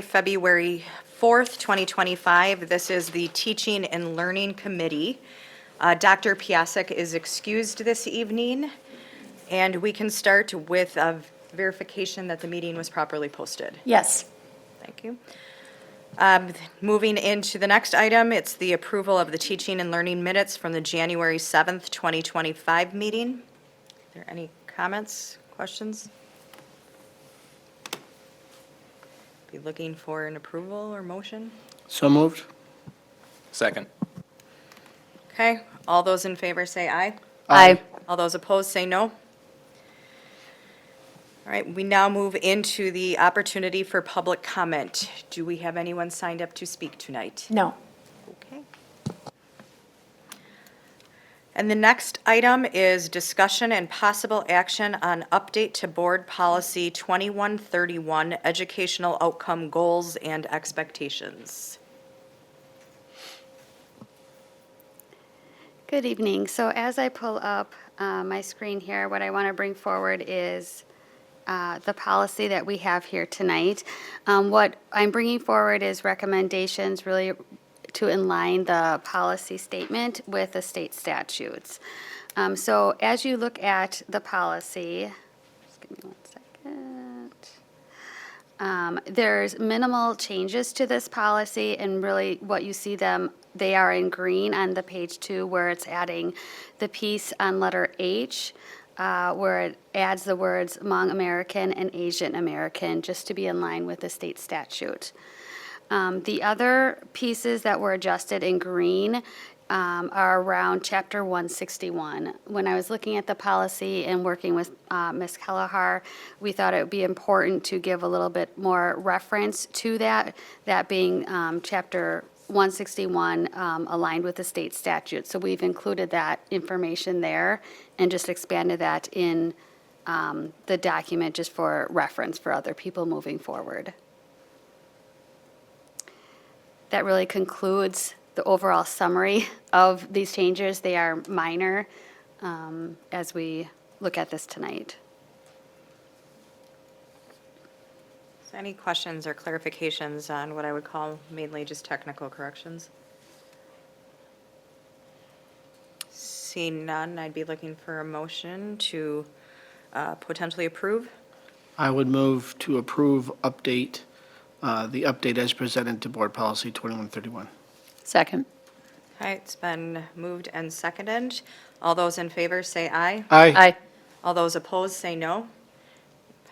February 4th, 2025. This is the Teaching and Learning Committee. Dr. Piasek is excused this evening, and we can start with a verification that the meeting was properly posted. Yes. Thank you. Moving into the next item, it's the approval of the teaching and learning minutes from the January 7th, 2025 meeting. Are there any comments, questions? Be looking for an approval or motion? So moved. Second. Okay, all those in favor say aye. Aye. All those opposed say no. All right, we now move into the opportunity for public comment. Do we have anyone signed up to speak tonight? No. Okay. And the next item is discussion and possible action on update to Board Policy 2131, Educational Outcome Goals and Expectations. Good evening. So as I pull up my screen here, what I want to bring forward is the policy that we have here tonight. What I'm bringing forward is recommendations really to align the policy statement with the state statutes. So as you look at the policy, just give me 1 second. There's minimal changes to this policy, and really what you see they are in green on the page 2, where it's adding the piece on letter H, where it adds the words Hmong American and Asian American, just to be in line with the state statute. The other pieces that were adjusted in green are around Chapter 161. When I was looking at the policy and working with Ms. Kelleher, we thought it would be important to give a little bit more reference to that being Chapter 161 aligned with the state statute. So we've included that information there and just expanded that in the document just for reference for other people moving forward. That really concludes the overall summary of these changes. They are minor as we look at this tonight. So any questions or clarifications on what I would call mainly just technical corrections? Seeing none, I'd be looking for a motion to potentially approve. I would move to approve the update as presented to Board Policy 2131. Second. Okay, it's been moved and seconded. All those in favor say aye. Aye. All those opposed say no.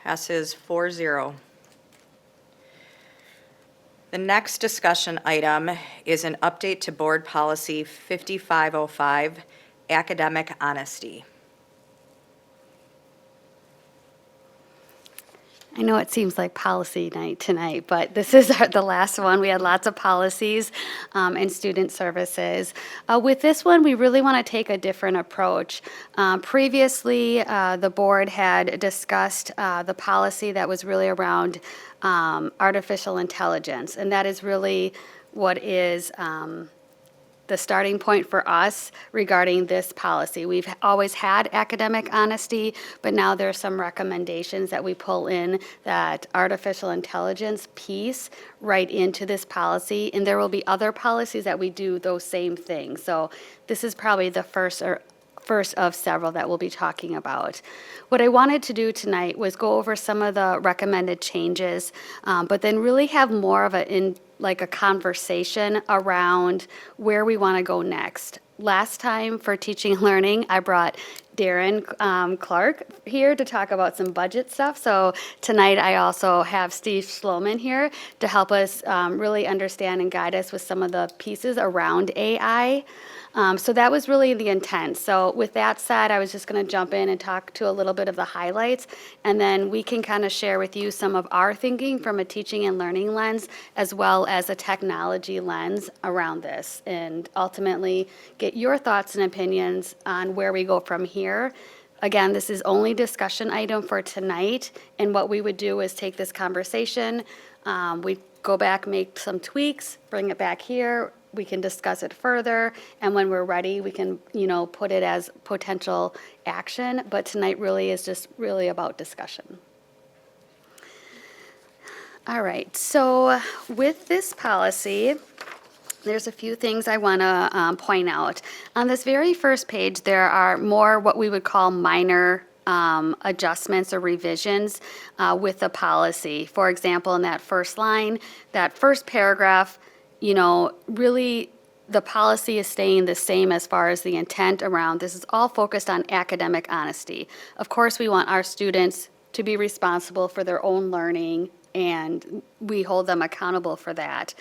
Passes 4-0. The next discussion item is an update to Board Policy 5505, Academic Honesty. I know it seems like policy night tonight, but this is the last one. We had lots of policies and student services. With this one, we really want to take a different approach. Previously, the board had discussed the policy that was really around artificial intelligence, and that is really what is the starting point for us regarding this policy. We've always had academic honesty, but now there are some recommendations that we pull in that artificial intelligence piece right into this policy, and there will be other policies that we do those same things. So this is probably the first of several that we'll be talking about. What I wanted to do tonight was go over some of the recommended changes, but then really have more of a conversation around where we want to go next. Last time for teaching and learning, I brought Darren Clark here to talk about some budget stuff. So tonight I also have Steve Schloman here to help us really understand and guide us with some of the pieces around AI. So that was really the intent. So with that said, I was just going to jump in and talk to a little bit of the highlights, and then we can kind of share with you some of our thinking from a teaching and learning lens, as well as a technology lens around this, and ultimately get your thoughts and opinions on where we go from here. Again, this is only discussion item for tonight, and what we would do is take this conversation, we go back, make some tweaks, bring it back here, we can discuss it further, and when we're ready, we can, put it as potential action, but tonight really is just really about discussion. All right, so with this policy, there's a few things I want to point out. On this very first page, there are more what we would call minor adjustments or revisions with the policy. For example, in that first line, that first paragraph, really the policy is staying the same as far as the intent around. This is all focused on academic honesty. Of course, we want our students to be responsible for their own learning, and we hold them accountable for that.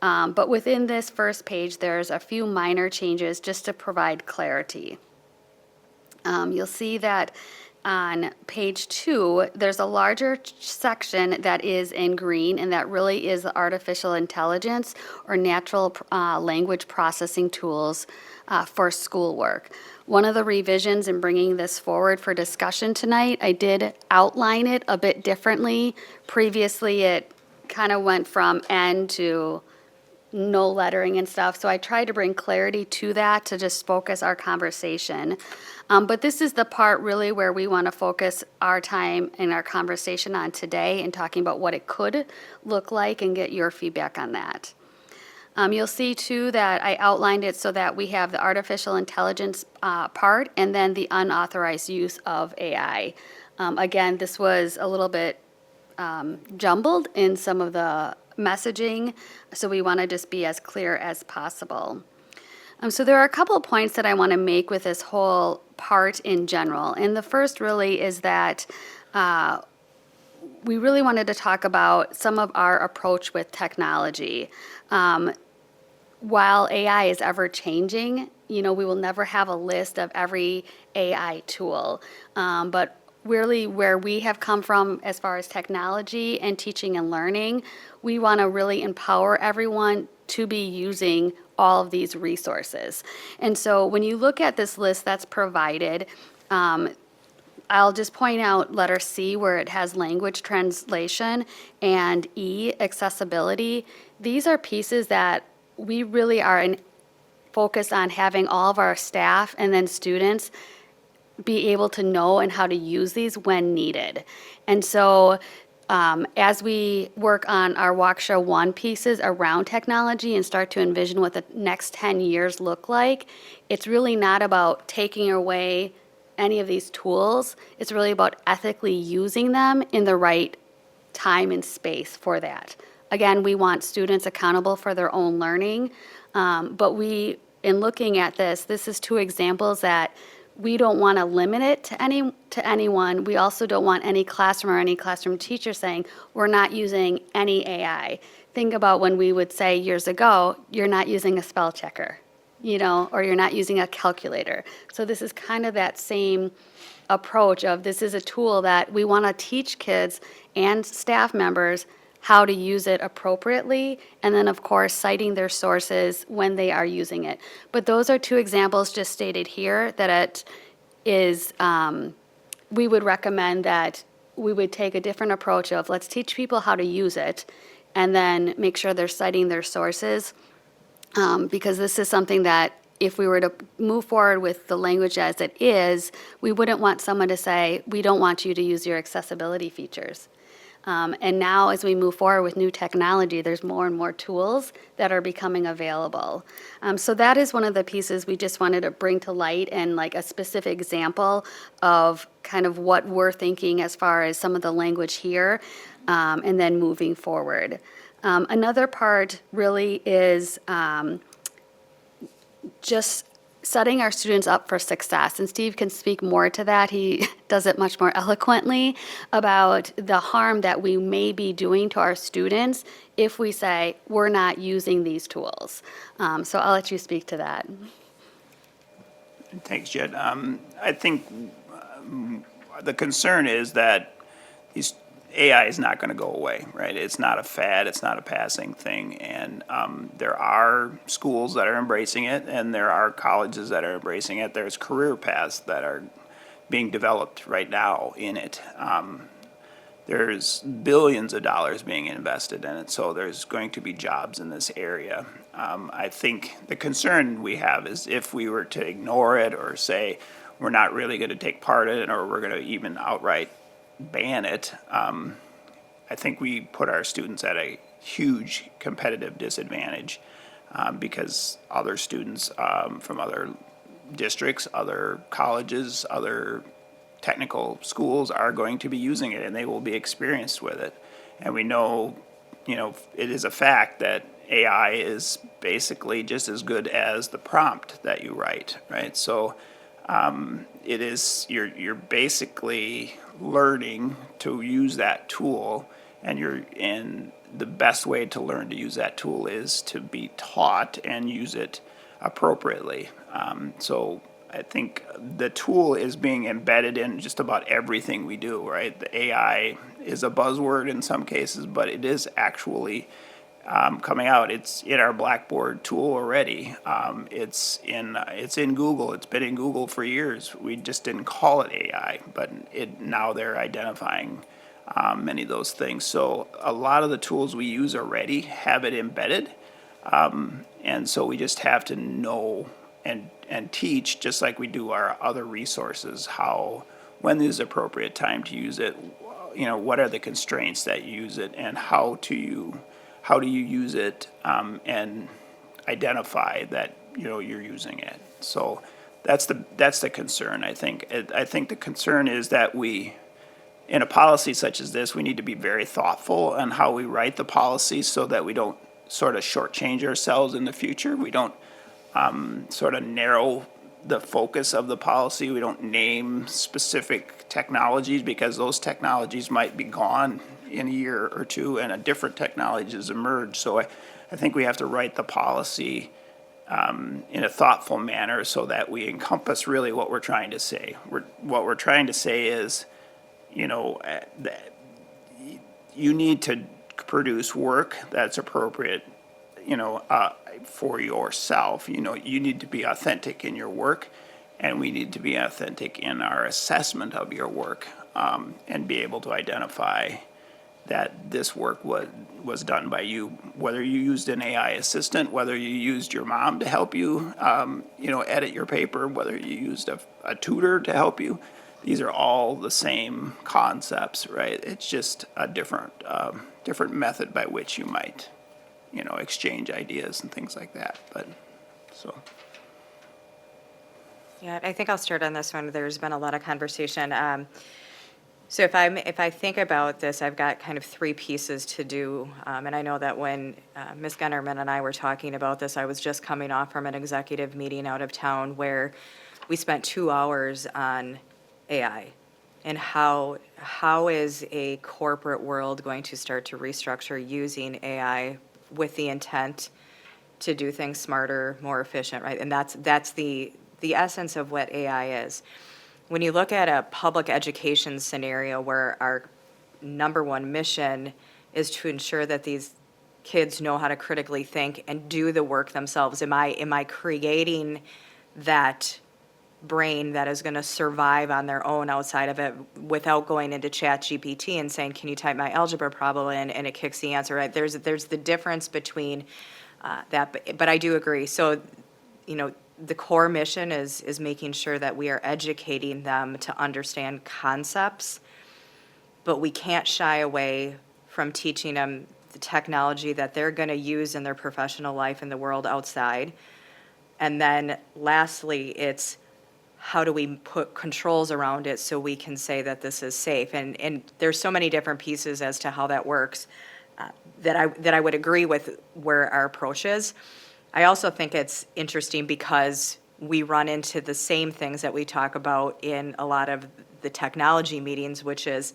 But within this first page, there's a few minor changes just to provide clarity. You'll see that on page 2, there's a larger section that is in green, and that really is artificial intelligence or natural language processing tools for schoolwork. One of the revisions in bringing this forward for discussion tonight, I did outline it a bit differently. Previously, it kind of went from N to no lettering and stuff, so I tried to bring clarity to that to just focus our conversation. But this is the part really where we want to focus our time and our conversation on today and talking about what it could look like and get your feedback on that. You'll see too that I outlined it so that we have the artificial intelligence part and then the unauthorized use of AI. Again, this was a little bit jumbled in some of the messaging, so we want to just be as clear as possible. So there are a couple of points that I want to make with this whole part in general. And the first really is that we really wanted to talk about some of our approach with technology. While AI is ever changing, we will never have a list of every AI tool. But really where we have come from as far as technology and teaching and learning, we want to really empower everyone to be using all of these resources. And so when you look at this list that's provided, I'll just point out letter C where it has language translation and E, accessibility. These are pieces that we really are focused on having all of our staff and then students be able to know and how to use these when needed. And so as we work on our Waukesha 1 pieces around technology and start to envision what the next 10 years look like, it's really not about taking away any of these tools. It's really about ethically using them in the right time and space for that. Again, we want students accountable for their own learning, but in looking at this is 2 examples that we don't want to limit it to anyone. We also don't want any classroom or any classroom teacher saying, we're not using any AI. Think about when we would say years ago, you're not using a spell checker, or you're not using a calculator. So this is kind of that same approach of this is a tool that we want to teach kids and staff members how to use it appropriately, and then, of course, citing their sources when they are using it. But those are 2 examples just stated here that it is, we would recommend that we would take a different approach of let's teach people how to use it, and then make sure they're citing their sources, because this is something that if we were to move forward with the language as it is, we wouldn't want someone to say, we don't want you to use your accessibility features. And now as we move forward with new technology, there's more and more tools that are becoming available. So that is one of the pieces we just wanted to bring to light and like a specific example of kind of what we're thinking as far as some of the language here, and then moving forward. Another part really is just setting our students up for success. And Steve can speak more to that. He does it much more eloquently about the harm that we may be doing to our students if we say we're not using these tools. So I'll let you speak to that. Thanks, Jed. I think the concern is that these AI is not going to go away, right? It's not a fad, it's not a passing thing, and there are schools that are embracing it, and there are colleges that are embracing it. There's career paths that are being developed right now in it. There's billions of dollars being invested in it, so there's going to be jobs in this area. I think the concern we have is if we were to ignore it or say we're not really going to take part in it or we're going to even outright ban it, I think we put our students at a huge competitive disadvantage because other students from other districts, other colleges, other technical schools are going to be using it and they will be experienced with it. And we know, it is a fact that AI is basically just as good as the prompt that you write, right? So it is, you're basically learning to use that tool, and the best way to learn to use that tool is to be taught and use it appropriately. So I think the tool is being embedded in just about everything we do, right? The AI is a buzzword in some cases, but it is actually coming out. It's in our Blackboard tool already. It's in Google. It's been in Google for years. We just didn't call it AI, but now they're identifying many of those things. So a lot of the tools we use already have it embedded, and so we just have to know and teach, just like we do our other resources, when is the appropriate time to use it. What are the constraints that you use it, and how do you use it and identify that you're using it. So that's the concern. I think the concern is that in a policy such as this, we need to be very thoughtful on how we write the policy so that we don't sort of shortchange ourselves in the future. We don't sort of narrow the focus of the policy. We don't name specific technologies because those technologies might be gone in a year or two and a different technology has emerged. So I think we have to write the policy in a thoughtful manner so that we encompass really what we're trying to say. What we're trying to say is, that you need to produce work that's appropriate, for yourself. You need to be authentic in your work, and we need to be authentic in our assessment of your work, and be able to identify that this work was done by you, whether you used an AI assistant, whether you used your mom to help you, edit your paper, whether you used a tutor to help you. These are all the same concepts, right? It's just a different method by which you might, exchange ideas and things like that. Yeah, I think I'll start on this one. There's been a lot of conversation. So if I think about this, I've got kind of three pieces to do. And I know that when Ms. Gunnerman and I were talking about this, I was just coming off from an executive meeting out of town where we spent 2 hours on AI and how is a corporate world going to start to restructure using AI with the intent to do things smarter, more efficient, right? And that's the essence of what AI is. When you look at a public education scenario where our number one mission is to ensure that these kids know how to critically think and do the work themselves, am I creating that brain that is going to survive on their own outside of it without going into ChatGPT and saying, can you type my algebra problem in, and it kicks the answer, right? There's the difference between that, but I do agree. So, the core mission is making sure that we are educating them to understand concepts, but we can't shy away from teaching them the technology that they're going to use in their professional life in the world outside. And then lastly, it's how do we put controls around it so we can say that this is safe? And there's so many different pieces as to how that works that I would agree with where our approach is. I also think it's interesting because we run into the same things that we talk about in a lot of the technology meetings, which is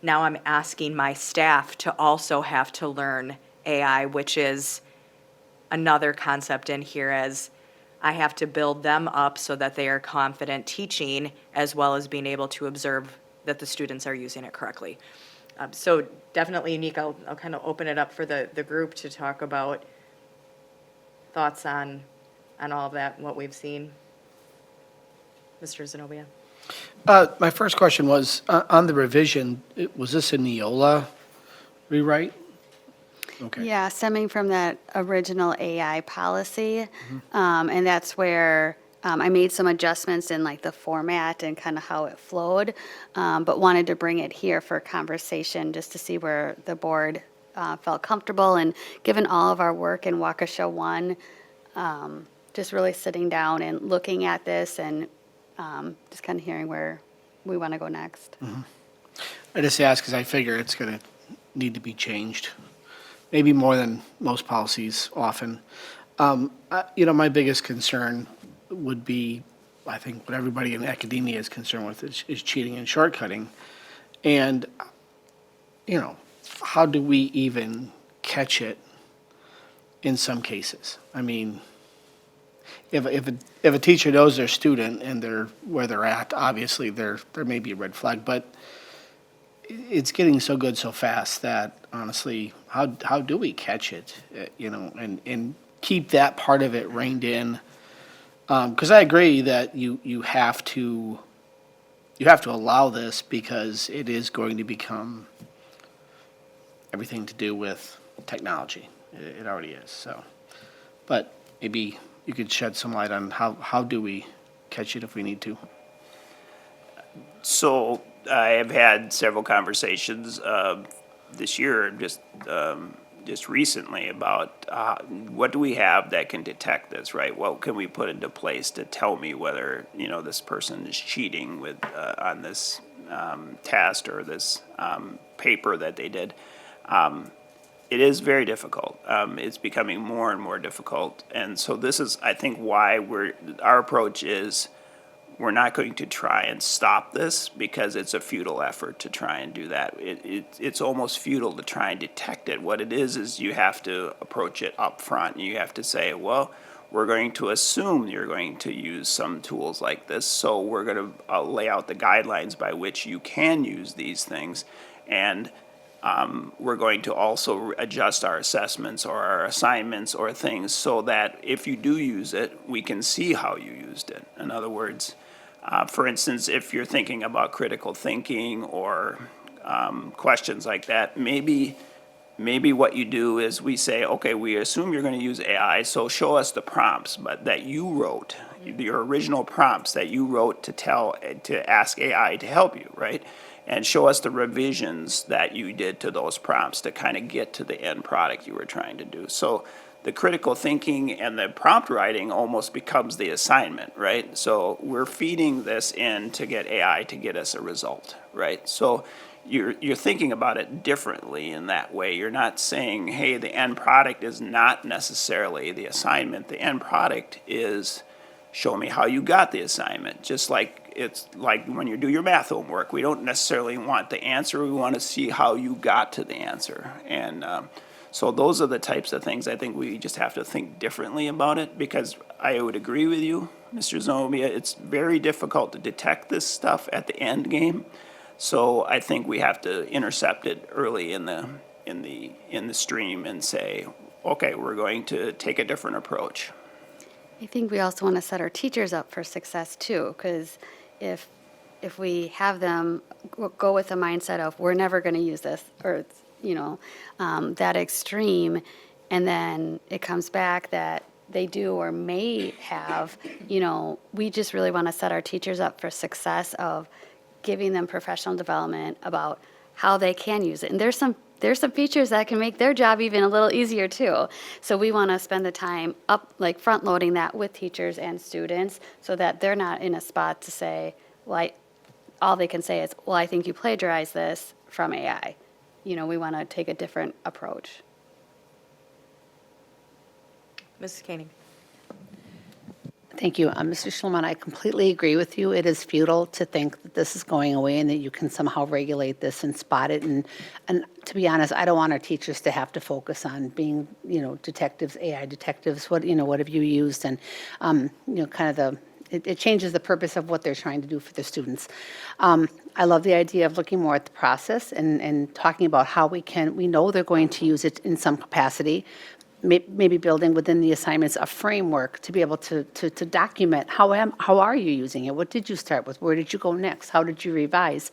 now I'm asking my staff to also have to learn AI, which is another concept in here, as I have to build them up so that they are confident teaching as well as being able to observe that the students are using it correctly. So definitely, Unique, I'll kind of open it up for the group to talk about thoughts on all of that, what we've seen. Mr. Zenobia? My first question was, on the revision, was this a Neola rewrite? Okay. Yeah, stemming from that original AI policy. And that's where I made some adjustments in like the format and kind of how it flowed, but wanted to bring it here for conversation just to see where the board felt comfortable. And given all of our work in Waukesha 1, just really sitting down and looking at this and just kind of hearing where we want to go next. I just ask because I figure it's going to need to be changed, maybe more than most policies often. My biggest concern would be, I think what everybody in academia is concerned with is cheating and shortcutting. And, how do we even catch it in some cases? I mean, if a teacher knows their student and they're where they're at, obviously there may be a red flag, but it's getting so good so fast that honestly, how do we catch it, and keep that part of it reined in? Because I agree that you have to allow this because it is going to become everything to do with technology. It already is. So, but maybe you could shed some light on how do we catch it if we need to. So I have had several conversations this year, just recently, about what do we have that can detect this, right? What can we put into place to tell me whether this person is cheating with on this test or this paper that they did. It is very difficult. It's becoming more and more difficult, and so this is, I think, why our approach is we're not going to try and stop this because it's a futile effort to try and do that. It's almost futile to try and detect it. What it is you have to approach it up front. You have to say, well, we're going to assume you're going to use some tools like this, so we're going to lay out the guidelines by which you can use these things, and we're going to also adjust our assessments or our assignments or things so that if you do use it, we can see how you used it. In other words, for instance, if you're thinking about critical thinking or questions like that, maybe what you do is we say, okay, we assume you're going to use AI, so show us the prompts that you wrote, your original prompts that you wrote to ask AI to help you, right? And show us the revisions that you did to those prompts to kind of get to the end product you were trying to do. So the critical thinking and the prompt writing almost becomes the assignment, right? So we're feeding this in to get AI to get us a result, right? So you're thinking about it differently in that way. You're not saying, hey, the end product is not necessarily the assignment. The end product is show me how you got the assignment. Just like it's like when you do your math homework, we don't necessarily want the answer. We want to see how you got to the answer. And so those are the types of things I think we just have to think differently about it, because I would agree with you, Mr. Zenobia, it's very difficult to detect this stuff at the end game. So I think we have to intercept it early in the stream and say, okay, we're going to take a different approach. I think we also want to set our teachers up for success too, because if we have them go with the mindset of we're never going to use this, or that extreme, and then it comes back that they do or may have, we just really want to set our teachers up for success of giving them professional development about how they can use it. And there's some features that can make their job even a little easier too. So we want to spend the time front loading that with teachers and students so that they're not in a spot to say, all they can say is, well, I think you plagiarized this from AI. We want to take a different approach. Mrs. Koenig. Thank you. Mr. Schulman, I completely agree with you. It is futile to think that this is going away and that you can somehow regulate this and spot it. And to be honest, I don't want our teachers to have to focus on being, detectives, AI detectives, what have you used? And, it changes the purpose of what they're trying to do for the students. I love the idea of looking more at the process and talking about how we know they're going to use it in some capacity, maybe building within the assignments a framework to be able to document how are you using it? What did you start with? Where did you go next? How did you revise?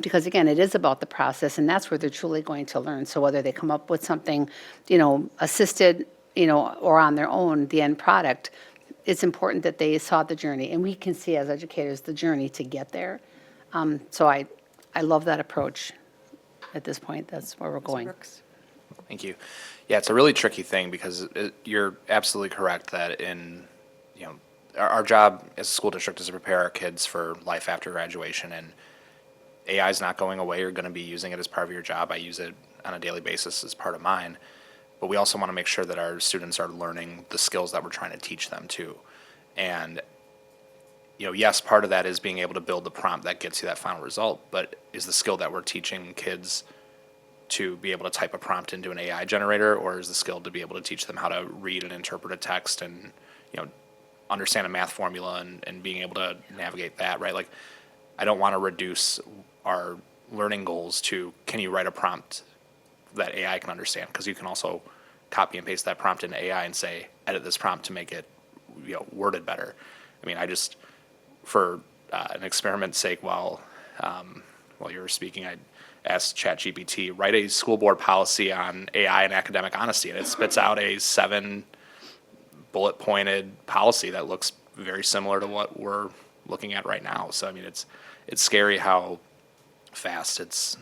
Because again, it is about the process, and that's where they're truly going to learn. So whether they come up with something, assisted, or on their own, the end product, it's important that they saw the journey, and we can see as educators the journey to get there. So I love that approach at this point. That's where we're going. Brooks? Thank you. Yeah, it's a really tricky thing because you're absolutely correct that our job as a school district is to prepare our kids for life after graduation, and AI is not going away. You're going to be using it as part of your job. I use it on a daily basis as part of mine. But we also want to make sure that our students are learning the skills that we're trying to teach them too. And yes, part of that is being able to build the prompt that gets you that final result, but is the skill that we're teaching kids to be able to type a prompt into an AI generator, or is the skill to be able to teach them how to read and interpret a text and, understand a math formula and being able to navigate that, right? Like, I don't want to reduce our learning goals to, can you write a prompt that AI can understand? Because you can also copy and paste that prompt into AI and say, edit this prompt to make it, worded better. I mean, for an experiment's sake, while you were speaking, I asked ChatGPT, write a school board policy on AI and academic honesty, and it spits out a 7 bullet pointed policy that looks very similar to what we're looking at right now. So I mean, it's scary how fast it's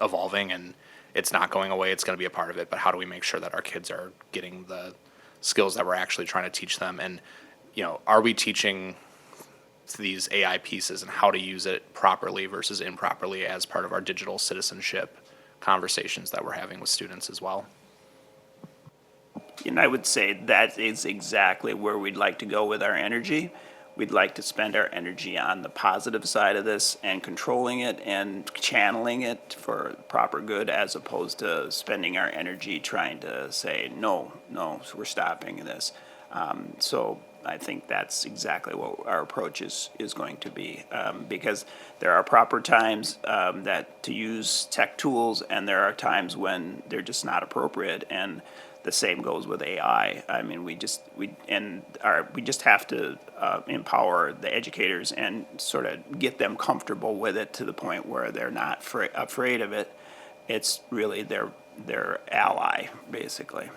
evolving, and it's not going away. It's going to be a part of it, but how do we make sure that our kids are getting the skills that we're actually trying to teach them? And are we teaching these AI pieces and how to use it properly versus improperly as part of our digital citizenship conversations that we're having with students as well? And I would say that is exactly where we'd like to go with our energy. We'd like to spend our energy on the positive side of this and controlling it and channeling it for proper good, as opposed to spending our energy trying to say, no, we're stopping this. So I think that's exactly what our approach is going to be, because there are proper times that to use tech tools, and there are times when they're just not appropriate, and the same goes with AI. I mean, we just have to empower the educators and sort of get them comfortable with it to the point where they're not afraid of it. It's really their ally, basically.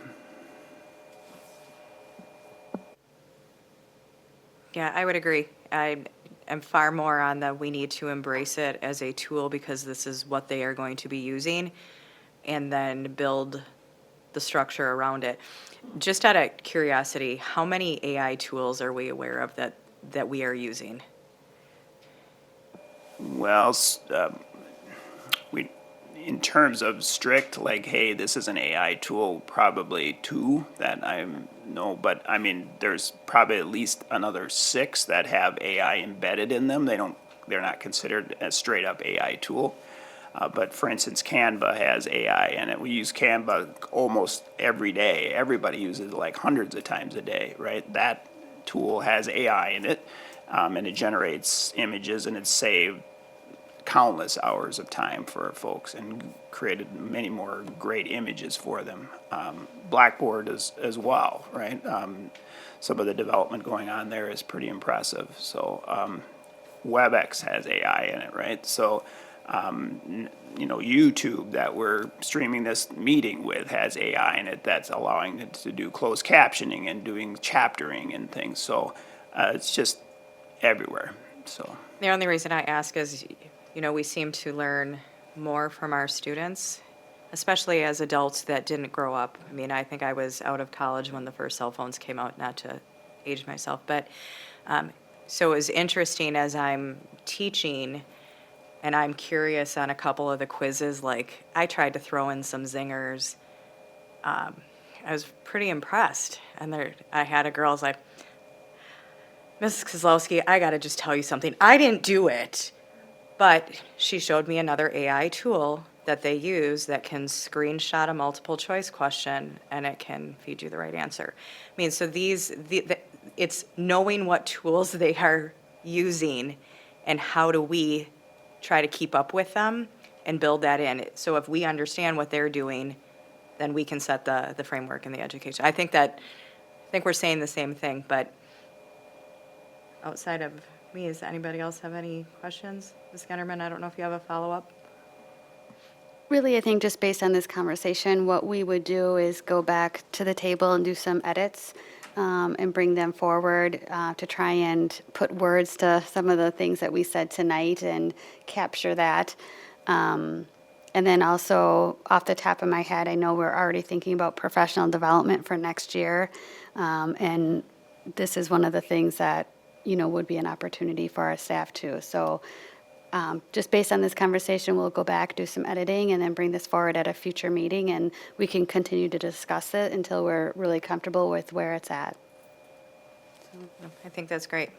Yeah, I would agree. I am far more on the we need to embrace it as a tool because this is what they are going to be using, and then build the structure around it. Just out of curiosity, how many AI tools are we aware of that we are using? Well, in terms of strict, like, hey, this is an AI tool, probably 2 that I know, but I mean, there's probably at least another 6 that have AI embedded in them. They're not considered a straight up AI tool. But for instance, Canva has AI in it. We use Canva almost every day. Everybody uses it like hundreds of times a day, right? That tool has AI in it, and it generates images, and it's saved countless hours of time for folks and created many more great images for them. Blackboard as well, right? Some of the development going on there is pretty impressive. So WebEx has AI in it, right? So YouTube that we're streaming this meeting with has AI in it that's allowing it to do closed captioning and doing chaptering and things. So it's just everywhere. So The only reason I ask is, we seem to learn more from our students, especially as adults that didn't grow up. I mean, I think I was out of college when the first cell phones came out, not to age myself, but so it was interesting as I'm teaching, and I'm curious on a couple of the quizzes, like I tried to throw in some zingers. I was pretty impressed. And I had a girl who's like, Mrs. Kozlowski, I got to just tell you something. I didn't do it. But she showed me another AI tool that they use that can screenshot a multiple choice question, and it can feed you the right answer. I mean, so it's knowing what tools they are using and how do we try to keep up with them and build that in. So if we understand what they're doing, then we can set the framework in the education. I think we're saying the same thing, but outside of me, does anybody else have any questions? Ms. Gunnerman, I don't know if you have a follow-up. Really, I think just based on this conversation, what we would do is go back to the table and do some edits and bring them forward to try and put words to some of the things that we said tonight and capture that. And then also, off the top of my head, I know we're already thinking about professional development for next year. And this is one of the things that, would be an opportunity for our staff too. So just based on this conversation, we'll go back, do some editing, and then bring this forward at a future meeting, and we can continue to discuss it until we're really comfortable with where it's at. I think that's great.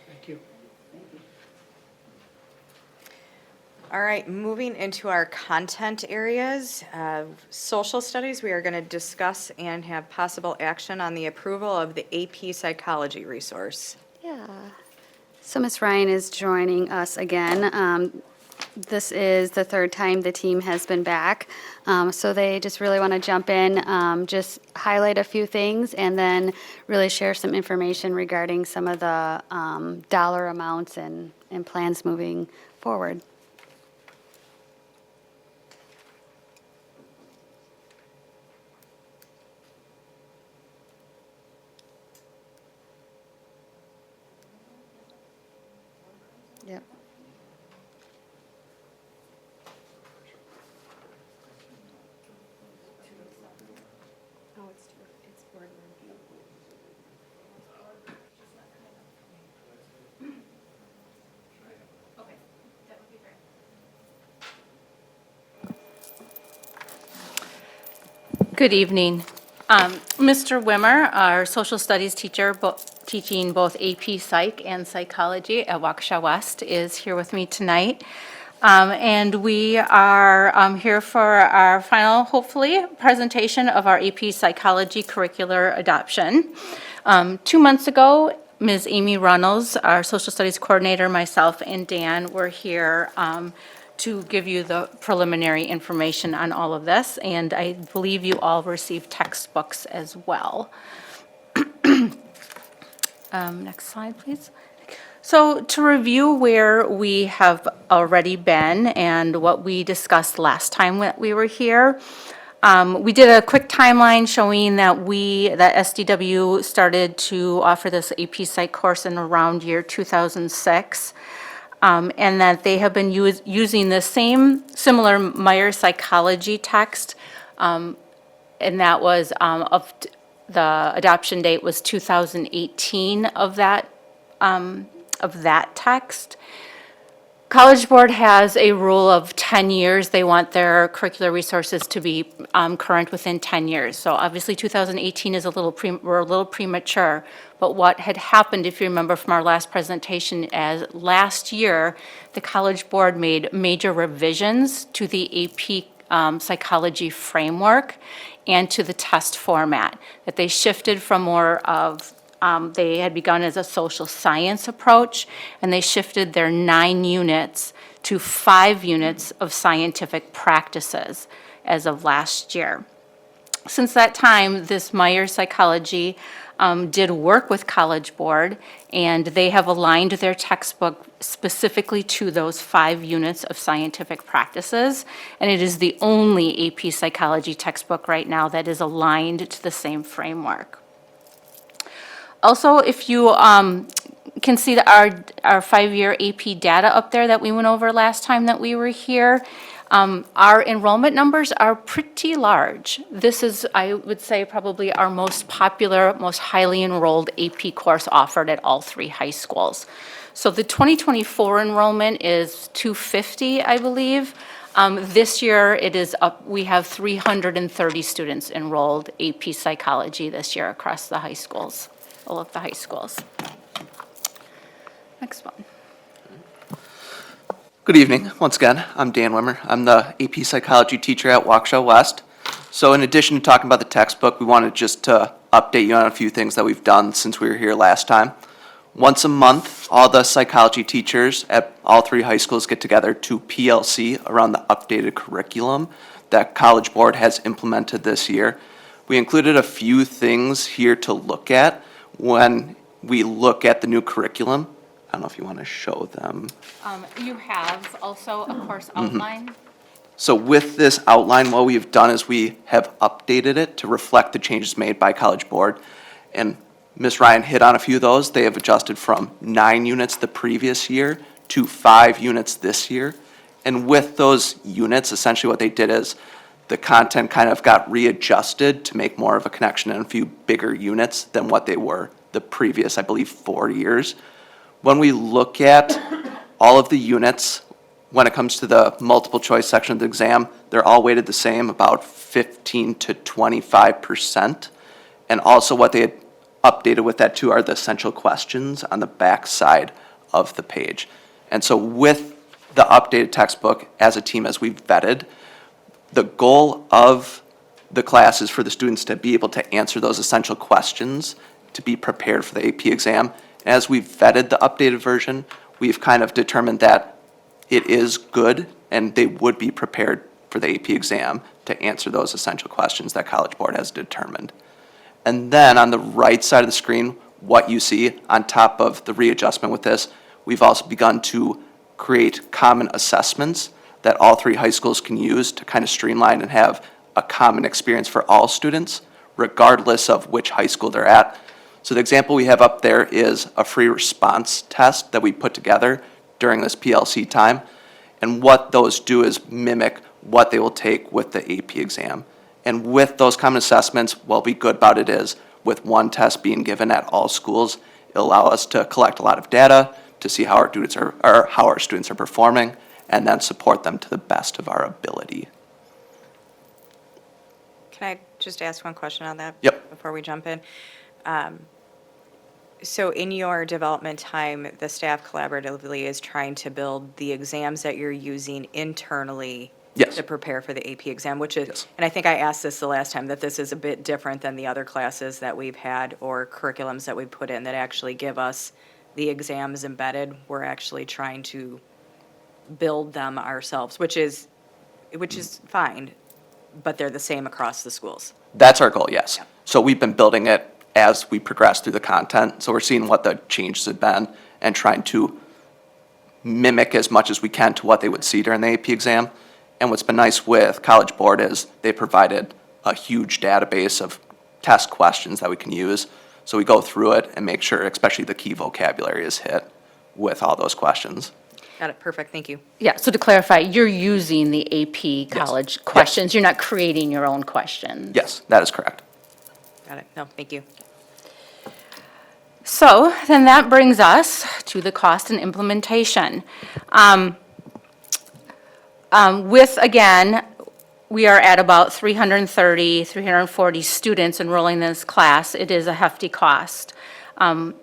Thank you. All right, moving into our content areas, social studies, we are going to discuss and have possible action on the approval of the AP psychology resource. Yeah. So Ms. Ryan is joining us again. This is the third time the team has been back. So they just really want to jump in, just highlight a few things, and then really share some information regarding some of the dollar amounts and plans moving forward. Yep. Good evening. Mr. Wimmer, our social studies teacher, teaching both AP Psych and Psychology at Waukesha West, is here with me tonight. And we are here for our final, hopefully, presentation of our AP Psychology curricular adoption. 2 months ago, Ms. Amy Runnels, our social studies coordinator, myself, and Dan were here to give you the preliminary information on all of this, and I believe you all received textbooks as well. Next slide, please. So to review where we have already been and what we discussed last time that we were here, we did a quick timeline showing that SDW started to offer this AP Psych course in around year 2006. And that they have been using the same similar Meyer psychology text, and that was the adoption date was 2018 of that text. College Board has a rule of 10 years. They want their curricular resources to be current within 10 years. So obviously 2018 is we're a little premature. But what had happened, if you remember from our last presentation, as last year, the College Board made major revisions to the AP psychology framework and to the test format, that they shifted from more of they had begun as a social science approach, and they shifted their 9 units to 5 units of scientific practices as of last year. Since that time, this Meyer psychology did work with College Board, and they have aligned their textbook specifically to those 5 units of scientific practices, and it is the only AP psychology textbook right now that is aligned to the same framework. Also, if you can see our 5-year AP data up there that we went over last time that we were here, our enrollment numbers are pretty large. This is, I would say, probably our most popular, most highly enrolled AP course offered at all 3 high schools. So the 2024 enrollment is 250, I believe. This year, it is up, we have 330 students enrolled AP psychology this year across the high schools. All of the high schools. Next one. Good evening. Once again, I'm Dan Wimmer. I'm the AP Psychology teacher at Waukesha West. So in addition to talking about the textbook, we wanted just to update you on a few things that we've done since we were here last time. Once a month, all the psychology teachers at all 3 high schools get together to PLC around the updated curriculum that College Board has implemented this year. We included a few things here to look at when we look at the new curriculum. I don't know if you want to show them. You have also a course outline. So with this outline, what we've done is we have updated it to reflect the changes made by College Board. And Ms. Ryan hit on a few of those. They have adjusted from 9 units the previous year to 5 units this year. And with those units, essentially what they did is the content kind of got readjusted to make more of a connection in a few bigger units than what they were the previous, I believe, 4 years. When we look at all of the units, when it comes to the multiple choice section of the exam, they're all weighted the same, about 15 to 25%. And also what they had updated with that too are the essential questions on the back side of the page. And so with the updated textbook, as a team, as we've vetted, the goal of the class is for the students to be able to answer those essential questions to be prepared for the AP exam. As we've vetted the updated version, we've kind of determined that it is good and they would be prepared for the AP exam to answer those essential questions that College Board has determined. And then on the right side of the screen, what you see on top of the readjustment with this, we've also begun to create common assessments that all 3 high schools can use to kind of streamline and have a common experience for all students, regardless of which high school they're at. So the example we have up there is a free response test that we put together during this PLC time. And what those do is mimic what they will take with the AP exam. And with those common assessments, what will be good about it is with one test being given at all schools, it'll allow us to collect a lot of data to see how our students are, or how our students are performing, and then support them to the best of our ability. Can I just ask one question on that? Yep. Before we jump in? So in your development time, the staff collaboratively is trying to build the exams that you're using internally Yes. to prepare for the AP exam, which is, Yes. and I think I asked this the last time, that this is a bit different than the other classes that we've had or curriculums that we put in that actually give us the exams embedded. We're actually trying to build them ourselves, which is fine, but they're the same across the schools. That's our goal, yes. Yeah. So we've been building it as we progress through the content. So we're seeing what the changes have been and trying to mimic as much as we can to what they would see during the AP exam. And what's been nice with College Board is they provided a huge database of test questions that we can use. So we go through it and make sure, especially the key vocabulary is hit with all those questions. Got it, perfect, thank you. Yeah, so to clarify, you're using the AP college questions. You're not creating your own questions. Yes, that is correct. Got it, no, thank you. So then that brings us to the cost and implementation. Again, we are at about 330, 340 students enrolling in this class. It is a hefty cost. With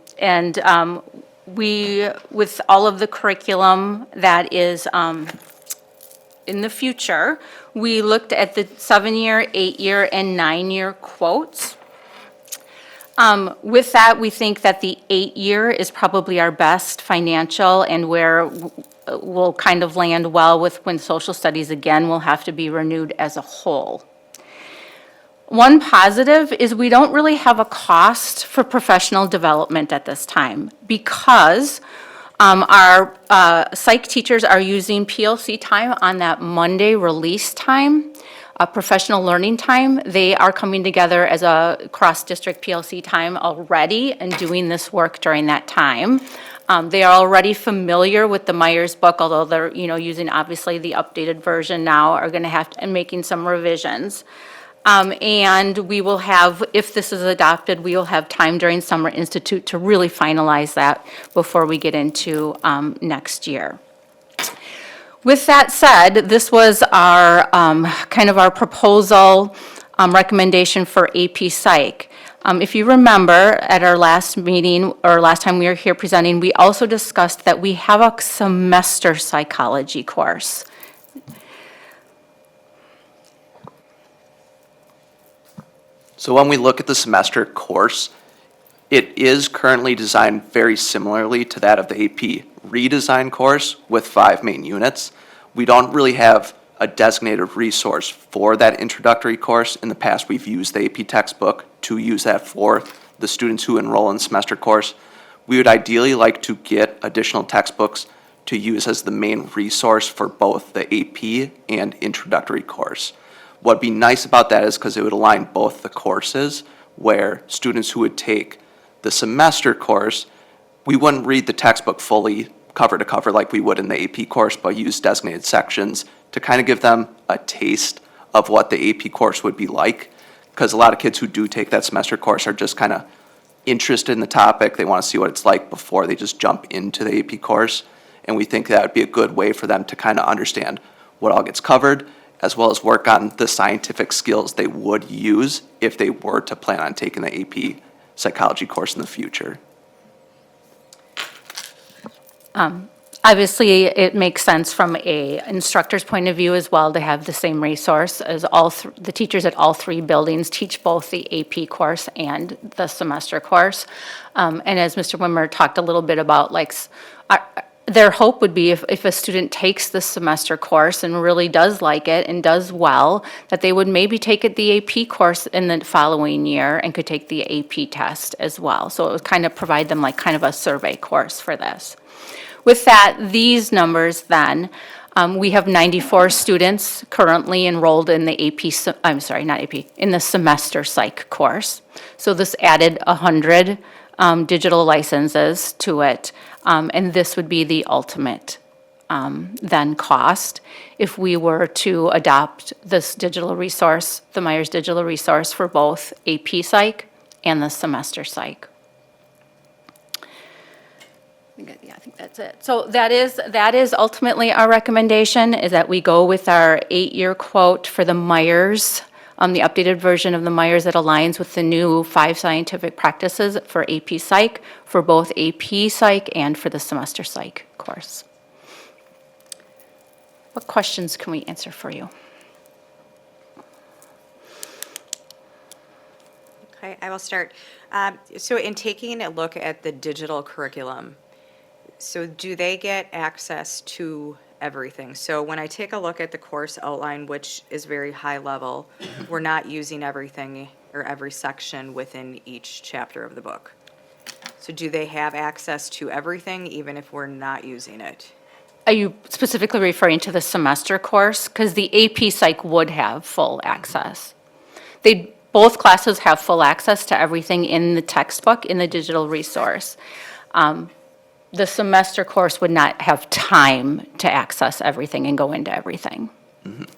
all of the curriculum that is in the future, we looked at the 7-year, 8-year, and 9-year quotes. With that, we think that the 8-year is probably our best financial and where we'll kind of land well with when social studies again will have to be renewed as a whole. One positive is we don't really have a cost for professional development at this time because our psych teachers are using PLC time on that Monday release time, professional learning time. They are coming together as a cross-district PLC time already and doing this work during that time. They are already familiar with the Myers book, although they're using obviously the updated version now, are going to have to, and making some revisions. And we will have, if this is adopted, we will have time during Summer Institute to really finalize that before we get into next year. With that said, this was our kind of our proposal recommendation for AP Psych. If you remember, at our last meeting, or last time we were here presenting, we also discussed that we have a semester psychology course. So when we look at the semester course, it is currently designed very similarly to that of the AP redesign course with 5 main units. We don't really have a designated resource for that introductory course. In the past, we've used the AP textbook to use that for the students who enroll in the semester course. We would ideally like to get additional textbooks to use as the main resource for both the AP and introductory course. What'd be nice about that is because it would align both the courses, where students who would take the semester course, we wouldn't read the textbook fully cover to cover like we would in the AP course, but use designated sections to kind of give them a taste of what the AP course would be like. Because a lot of kids who do take that semester course are just kind of interested in the topic. They want to see what it's like before they just jump into the AP course. And we think that would be a good way for them to kind of understand what all gets covered, as well as work on the scientific skills they would use if they were to plan on taking the AP psychology course in the future. Obviously, it makes sense from a instructor's point of view as well to have the same resource as the teachers at all three buildings teach both the AP course and the semester course. And as Mr. Wimmer talked a little bit about, like, their hope would be if a student takes the semester course and really does like it and does well, that they would maybe take it the AP course in the following year and could take the AP test as well. So it would kind of provide them like kind of a survey course for this. With that, these numbers then, we have 94 students currently enrolled in the in the semester psych course. So this added 100 digital licenses to it, and this would be the ultimate then cost if we were to adopt this digital resource, the Myers digital resource for both AP psych and the semester psych. Yeah, I think that's it. So that is ultimately our recommendation, is that we go with our 8-year quote for the Myers, the updated version of the Myers that aligns with the new 5 scientific practices for AP Psych, for both AP Psych and for the semester Psych course. What questions can we answer for you? Okay, I will start. So in taking a look at the digital curriculum, so do they get access to everything? So when I take a look at the course outline, which is very high level, we're not using everything or every section within each chapter of the book. So do they have access to everything even if we're not using it? Are you specifically referring to the semester course? Because the AP Psych would have full access. Both classes have full access to everything in the textbook, in the digital resource. The semester course would not have time to access everything and go into everything.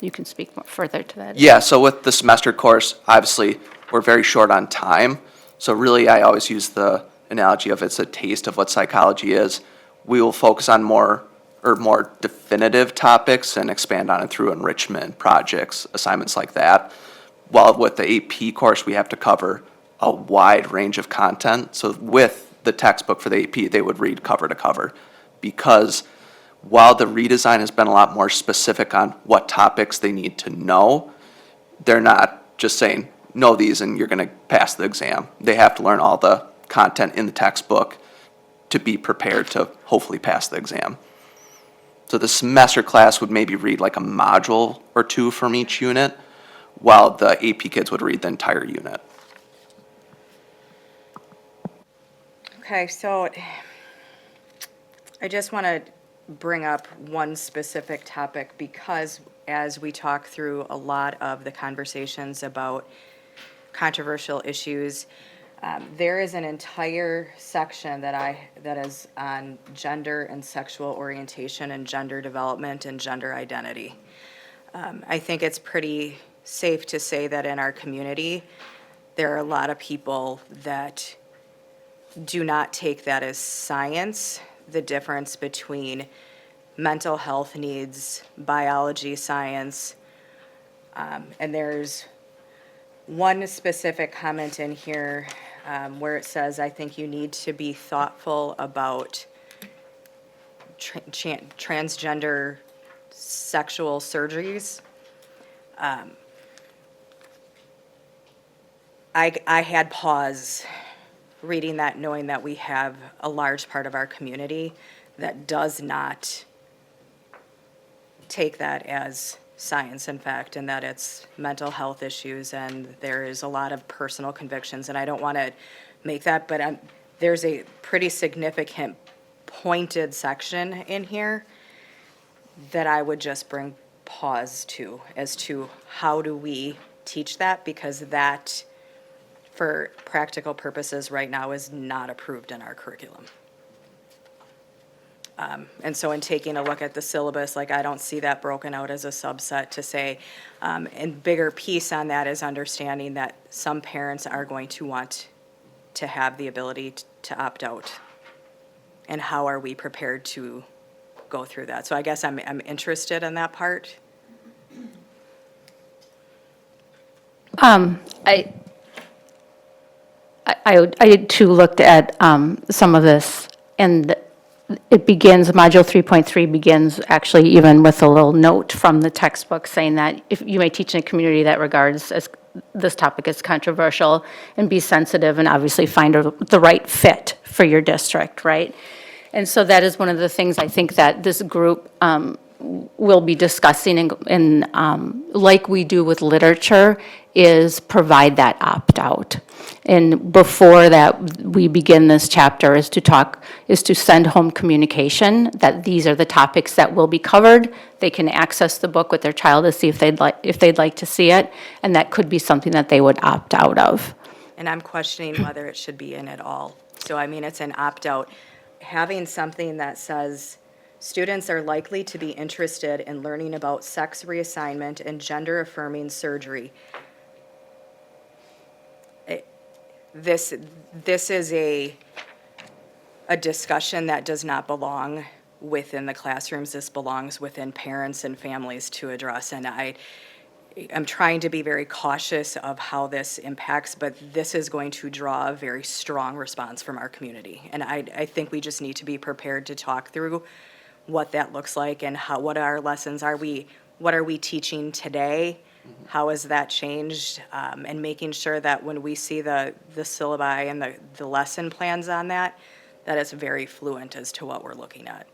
You can speak more further to that. Yeah, so with the semester course, obviously, we're very short on time. So really, I always use the analogy of it's a taste of what psychology is. We will focus on more definitive topics and expand on it through enrichment projects, assignments like that. While with the AP course, we have to cover a wide range of content. So with the textbook for the AP, they would read cover to cover, because while the redesign has been a lot more specific on what topics they need to know, they're not just saying, know these and you're going to pass the exam. They have to learn all the content in the textbook to be prepared to hopefully pass the exam. So the semester class would maybe read like a module or two from each unit, while the AP kids would read the entire unit. Okay, so I just want to bring up one specific topic, because as we talk through a lot of the conversations about controversial issues, there is an entire section that is on gender and sexual orientation and gender development and gender identity. I think it's pretty safe to say that in our community, there are a lot of people that do not take that as science, the difference between mental health needs, biology, science. And there's one specific comment in here where it says, I think you need to be thoughtful about transgender sexual surgeries. I had pause reading that, knowing that we have a large part of our community that does not take that as science, in fact, and that it's mental health issues, and there is a lot of personal convictions, and I don't want to make that, but there's a pretty significant pointed section in here that I would just bring pause to, as to how do we teach that? Because that, for practical purposes right now, is not approved in our curriculum. And so in taking a look at the syllabus, like, I don't see that broken out as a subset to say, and bigger piece on that is understanding that some parents are going to want to have the ability to opt out. And how are we prepared to go through that? So I guess I'm interested in that part. I too looked at some of this, and it begins, Module 3.3 begins actually even with a little note from the textbook saying that if you may teach in a community that regards as this topic as controversial, and be sensitive and obviously find the right fit for your district, right? And so that is one of the things I think that this group will be discussing, and like we do with literature, is provide that opt-out. And before that, we begin this chapter is to send home communication that these are the topics that will be covered. They can access the book with their child to see if they'd like to see it, and that could be something that they would opt out of. And I'm questioning whether it should be in at all. So I mean, it's an opt-out. Having something that says, students are likely to be interested in learning about sex reassignment and gender-affirming surgery. This is a discussion that does not belong within the classrooms. This belongs within parents and families to address. And I'm trying to be very cautious of how this impacts, but this is going to draw a very strong response from our community. And I think we just need to be prepared to talk through what that looks like and what our lessons are. What are we teaching today? How has that changed? And making sure that when we see the syllabi and the lesson plans on that it's very fluent as to what we're looking at.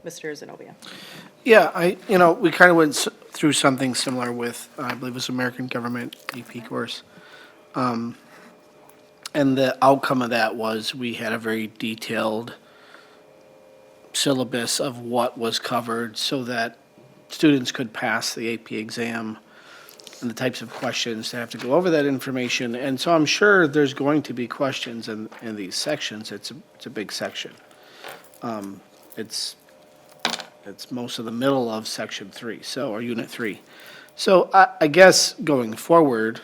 Mr. Zenobia. Yeah, we kind of went through something similar with, I believe it was American Government AP course. And the outcome of that was we had a very detailed syllabus of what was covered so that students could pass the AP exam and the types of questions to have to go over that information. And so I'm sure there's going to be questions in these sections. It's a big section. It's most of the middle of section 3, or unit 3. So I guess going forward,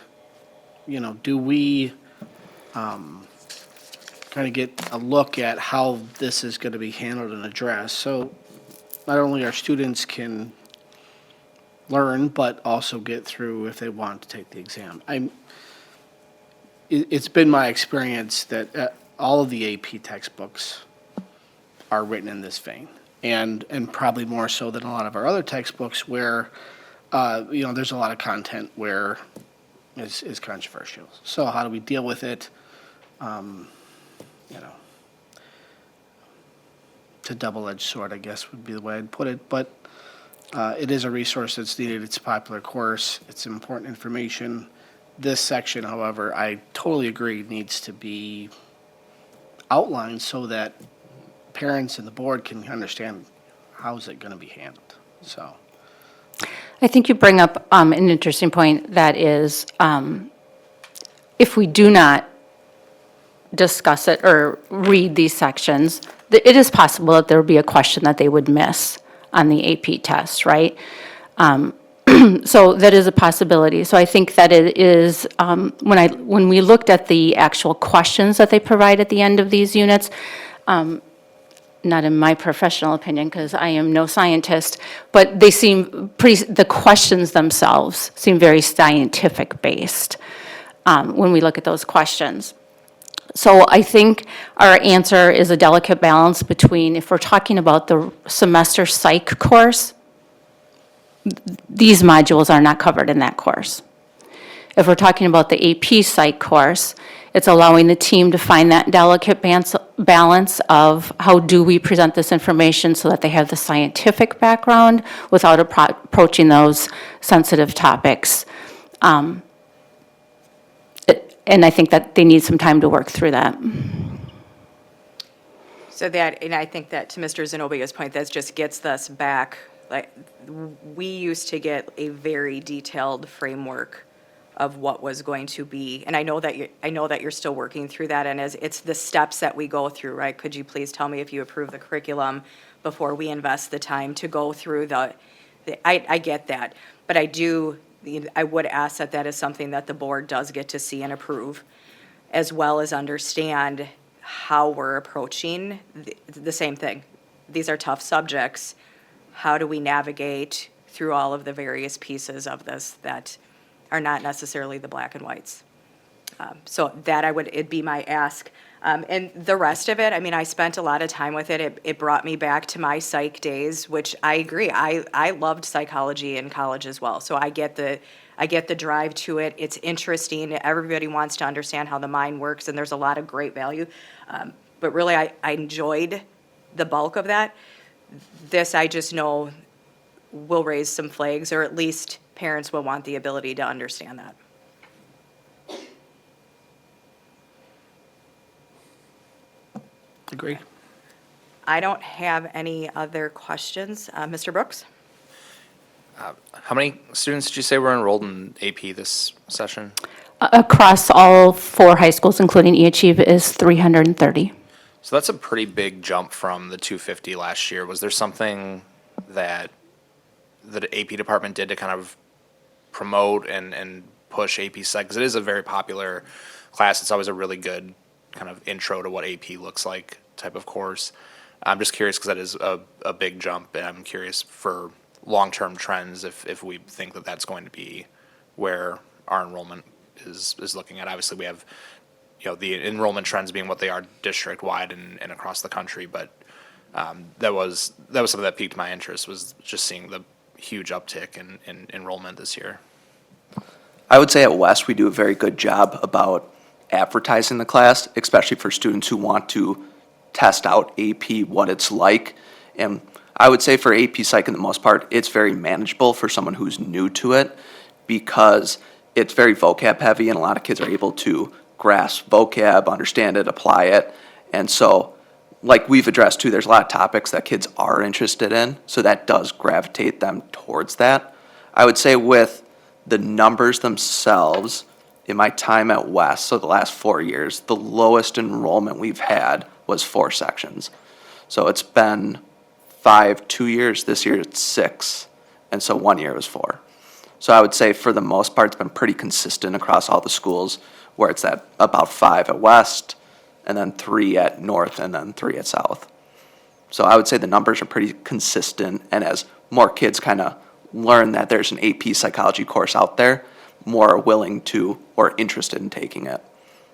do we kind of get a look at how this is going to be handled and addressed? So not only our students can learn, but also get through if they want to take the exam. It's been my experience that all of the AP textbooks are written in this vein. And probably more so than a lot of our other textbooks where, there's a lot of content where is controversial. So how do we deal with it? It's a double-edged sword, I guess, would be the way I'd put it. But it is a resource that's needed. It's a popular course. It's important information. This section, however, I totally agree, needs to be outlined so that parents and the board can understand how is it going to be handled. So I think you bring up an interesting point, that is, if we do not discuss it or read these sections, it is possible that there would be a question that they would miss on the AP test, right? So that is a possibility. So I think that it is, when we looked at the actual questions that they provide at the end of these units, not in my professional opinion, because I am no scientist, but they seem the questions themselves seem very scientific based when we look at those questions. So I think our answer is a delicate balance between, if we're talking about the semester psych course, these modules are not covered in that course. If we're talking about the AP psych course, it's allowing the team to find that delicate balance of how do we present this information so that they have the scientific background without approaching those sensitive topics. And I think that they need some time to work through that. So that, and I think that to Mr. Zenobia's point, that just gets us back, like, we used to get a very detailed framework of what was going to be, and I know that you're still working through that, and as, it's the steps that we go through, right? Could you please tell me if you approve the curriculum before we invest the time to go through I get that, but I would ask that that is something that the board does get to see and approve, as well as understand how we're approaching the same thing. These are tough subjects. How do we navigate through all of the various pieces of this that are not necessarily the black and whites? So that it'd be my ask. And the rest of it, I mean, I spent a lot of time with it. It brought me back to my psych days, which I agree. I loved psychology in college as well. So I get the drive to it. It's interesting. Everybody wants to understand how the mind works, and there's a lot of great value. But really, I enjoyed the bulk of that. This, I just know, will raise some flags, or at least parents will want the ability to understand that. Agree. I don't have any other questions. Mr. Brooks? How many students did you say were enrolled in AP this session? Across all 4 high schools, including eAchieve, is 330. So that's a pretty big jump from the 250 last year. Was there something that the AP department did to kind of promote and push AP Psych? Because it is a very popular class. It's always a really good kind of intro to what AP looks like type of course. I'm just curious because that is a big jump, and I'm curious for long-term trends if we think that that's going to be where our enrollment is looking at. Obviously, we have the enrollment trends being what they are district-wide and across the country, but that was something that piqued my interest, was just seeing the huge uptick in enrollment this year. I would say at West, we do a very good job about advertising the class, especially for students who want to test out AP, what it's like. And I would say for AP Psych, in the most part, it's very manageable for someone who's new to it because it's very vocab heavy, and a lot of kids are able to grasp vocab, understand it, apply it. And so, like we've addressed too, there's a lot of topics that kids are interested in, so that does gravitate them towards that. I would say with the numbers themselves, in my time at West, so the last 4 years, the lowest enrollment we've had was 4 sections. So it's been 5, 2 years, this year it's 6, and so 1 year was 4. So I would say for the most part, it's been pretty consistent across all the schools, where it's at about 5 at West, and then 3 at North, and then 3 at South. So I would say the numbers are pretty consistent, and as more kids kind of learn that there's an AP psychology course out there, more are willing to or interested in taking it.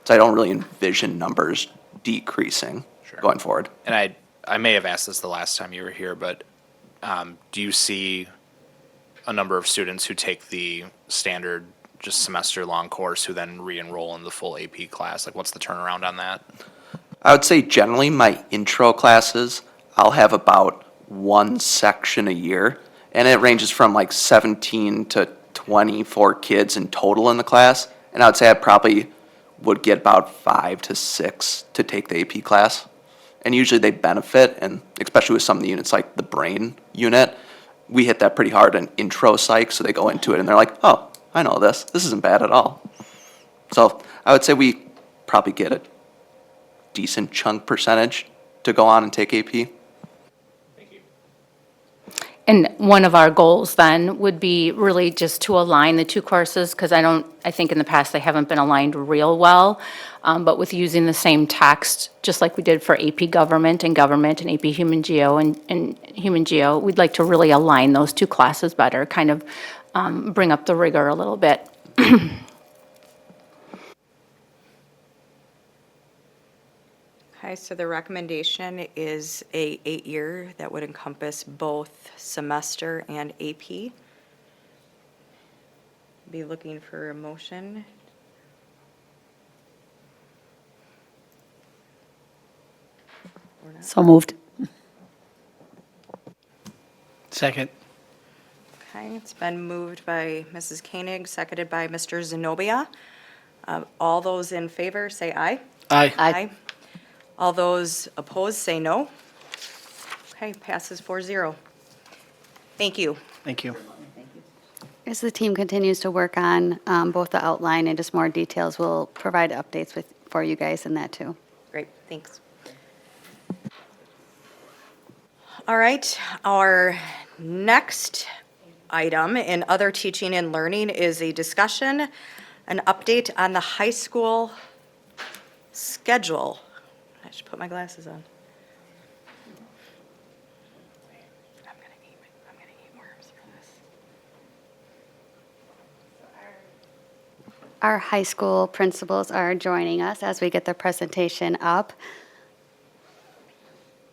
So I don't really envision numbers decreasing going forward. And I may have asked this the last time you were here, but do you see a number of students who take the standard just semester-long course who then re-enroll in the full AP class? Like, what's the turnaround on that? I would say generally my intro classes, I'll have about 1 section a year, and it ranges from like 17 to 24 kids in total in the class, and I would say I probably would get about 5 to 6 to take the AP class. And usually they benefit, and especially with some of the units like the brain unit, we hit that pretty hard in intro psych, so they go into it and they're like, oh, I know this. This isn't bad at all. So I would say we probably get a decent chunk percentage to go on and take AP. And one of our goals then would be really just to align the 2 courses, because I think in the past they haven't been aligned real well. But with using the same text, just like we did for AP Government and AP Human Geo and Human Geo, we'd like to really align those 2 classes better, kind of bring up the rigor a little bit. Okay, so the recommendation is a 8-year that would encompass both semester and AP. Be looking for a motion. So moved. Second. Okay, it's been moved by Mrs. Koenig, seconded by Mr. Zenobia. All those in favor, say aye. Aye. Aye. All those opposed, say no. Okay, passes 4-0. Thank you. Thank you. As the team continues to work on both the outline and just more details, we'll provide updates for you guys in that too. Great, thanks. All right, our next item in other teaching and learning is a discussion, an update on the high school schedule. I should put my glasses on. I'm gonna eat worms for this. Our high school principals are joining us as we get the presentation up.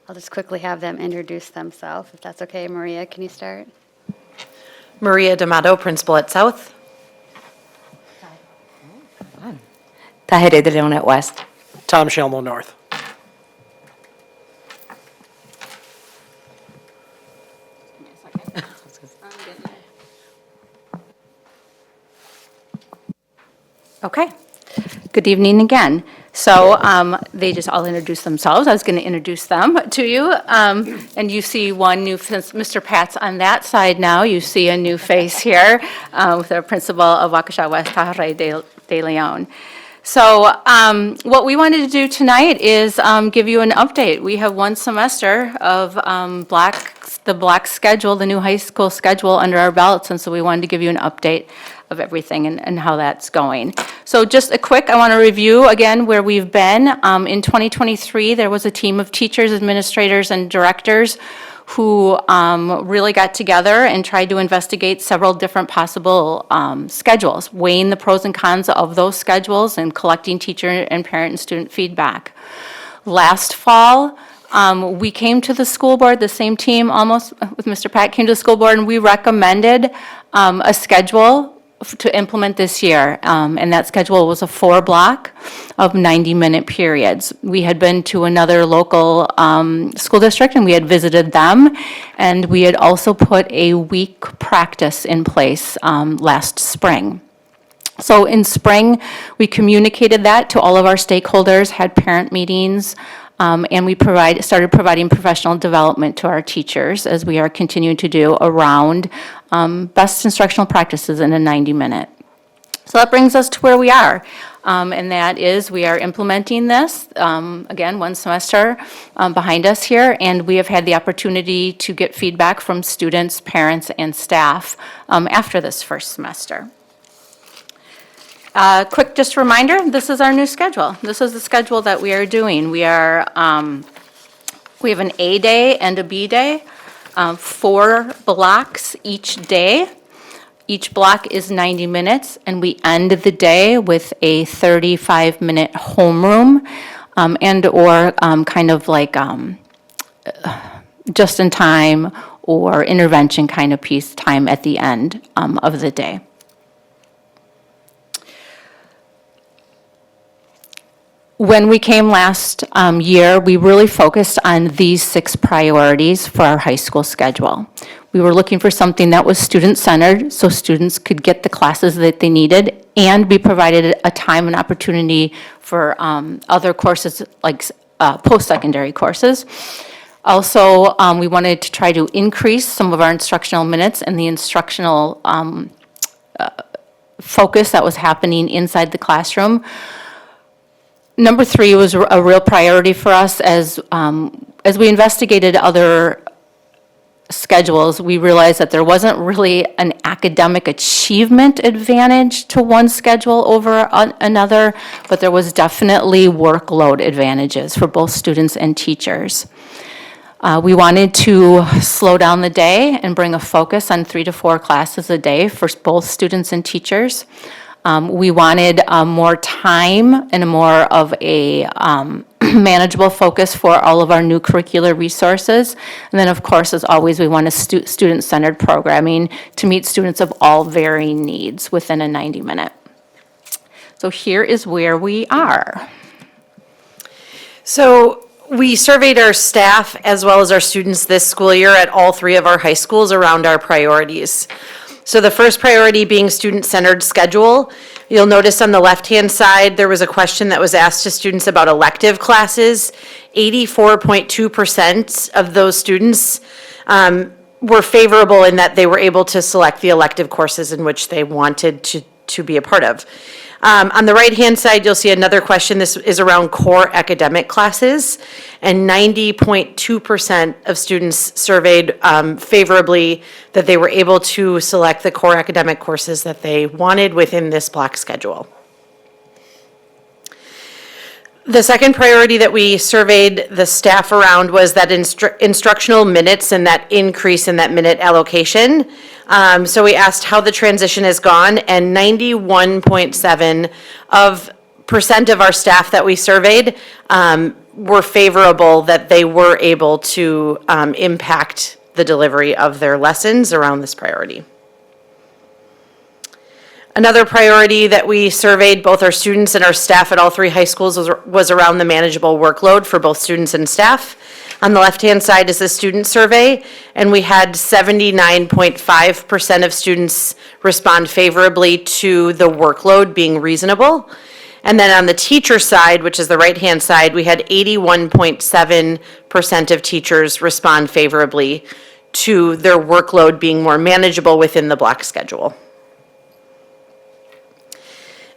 I'll just quickly have them introduce themselves, if that's okay. Maria, can you start? Maria D'Amato, principal at South. Tahiri De Leon at West. Tom Shelmo North. Okay. Good evening again. So they just all introduced themselves. I was going to introduce them to you. And you see one new, since Mr. Pat's on that side now, you see a new face here with our principal of Waukesha West, Tahiri De Leon. So what we wanted to do tonight is give you an update. We have one semester of the block schedule, the new high school schedule under our belts, and so we wanted to give you an update of everything and how that's going. So just a quick, I want to review again where we've been. In 2023, there was a team of teachers, administrators, and directors who really got together and tried to investigate several different possible schedules, weighing the pros and cons of those schedules and collecting teacher and parent and student feedback. Last fall, we came to the school board, the same team almost with Mr. Pat came to the school board, and we recommended a schedule to implement this year, and that schedule was a 4-block of 90-minute periods. We had been to another local school district, and we had visited them, and we had also put a week practice in place last spring. So in spring, we communicated that to all of our stakeholders, had parent meetings, and we started providing professional development to our teachers, as we are continuing to do, around best instructional practices in a 90-minute. So that brings us to where we are, and that is we are implementing this, again, one semester behind us here, and we have had the opportunity to get feedback from students, parents, and staff after this first semester. Quick just reminder, this is our new schedule. This is the schedule that we are doing. We have an A day and a B day, 4 blocks each day. Each block is 90 minutes, and we end the day with a 35-minute homeroom and/or kind of like just-in-time or intervention kind of piece time at the end of the day. When we came last year, we really focused on these 6 priorities for our high school schedule. We were looking for something that was student-centered, so students could get the classes that they needed, and be provided a time and opportunity for other courses, like post-secondary courses. Also, we wanted to try to increase some of our instructional minutes and the instructional focus that was happening inside the classroom. Number 3 was a real priority for us as we investigated other schedules. We realized that there wasn't really an academic achievement advantage to one schedule over another, but there was definitely workload advantages for both students and teachers. We wanted to slow down the day and bring a focus on 3 to 4 classes a day for both students and teachers. We wanted more time and more of a manageable focus for all of our new curricular resources. And then, of course, as always, we want a student-centered programming to meet students of all varying needs within a 90-minute. So here is where we are. So we surveyed our staff as well as our students this school year at all 3 of our high schools around our priorities. So the first priority being student-centered schedule. You'll notice on the left-hand side, there was a question that was asked to students about elective classes. 84.2% of those students were favorable in that they were able to select the elective courses in which they wanted to be a part of. On the right-hand side, you'll see another question. This is around core academic classes, and 90.2% of students surveyed favorably that they were able to select the core academic courses that they wanted within this block schedule. The second priority that we surveyed the staff around was that instructional minutes and that increase in that minute allocation. So we asked how the transition has gone, and 91.7% of our staff that we surveyed were favorable that they were able to impact the delivery of their lessons around this priority. Another priority that we surveyed both our students and our staff at all three high schools was around the manageable workload for both students and staff. On the left-hand side is the student survey, and we had 79.5% of students respond favorably to the workload being reasonable. And then on the teacher side, which is the right-hand side, we had 81.7% of teachers respond favorably to their workload being more manageable within the block schedule.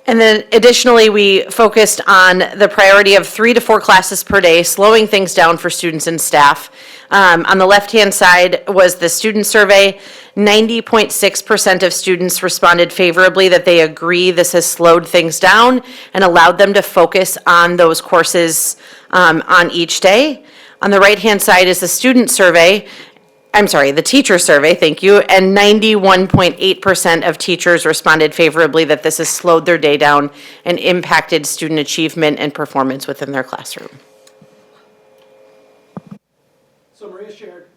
And then additionally, we focused on the priority of 3 to 4 classes per day, slowing things down for students and staff. On the left-hand side was the student survey. 90.6% of students responded favorably that they agree this has slowed things down and allowed them to focus on those courses on each day. On the right-hand side is the student survey. The teacher survey, thank you, and 91.8% of teachers responded favorably that this has slowed their day down and impacted student achievement and performance within their classroom. So Maria shared,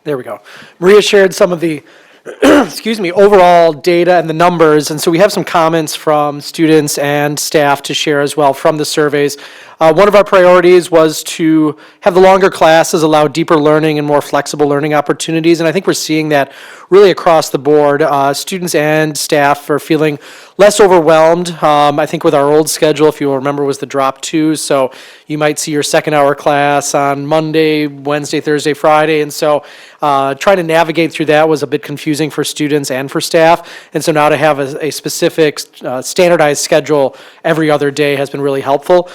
there we go. Maria shared some of the, overall data and the numbers, and so we have some comments from students and staff to share as well from the surveys. One of our priorities was to have the longer classes allow deeper learning and more flexible learning opportunities, and I think we're seeing that really across the board. Students and staff are feeling less overwhelmed. I think with our old schedule, if you remember, was the drop 2, so you might see your second hour class on Monday, Wednesday, Thursday, Friday, and so trying to navigate through that was a bit confusing for students and for staff, and so now to have a specific standardized schedule every other day has been really helpful.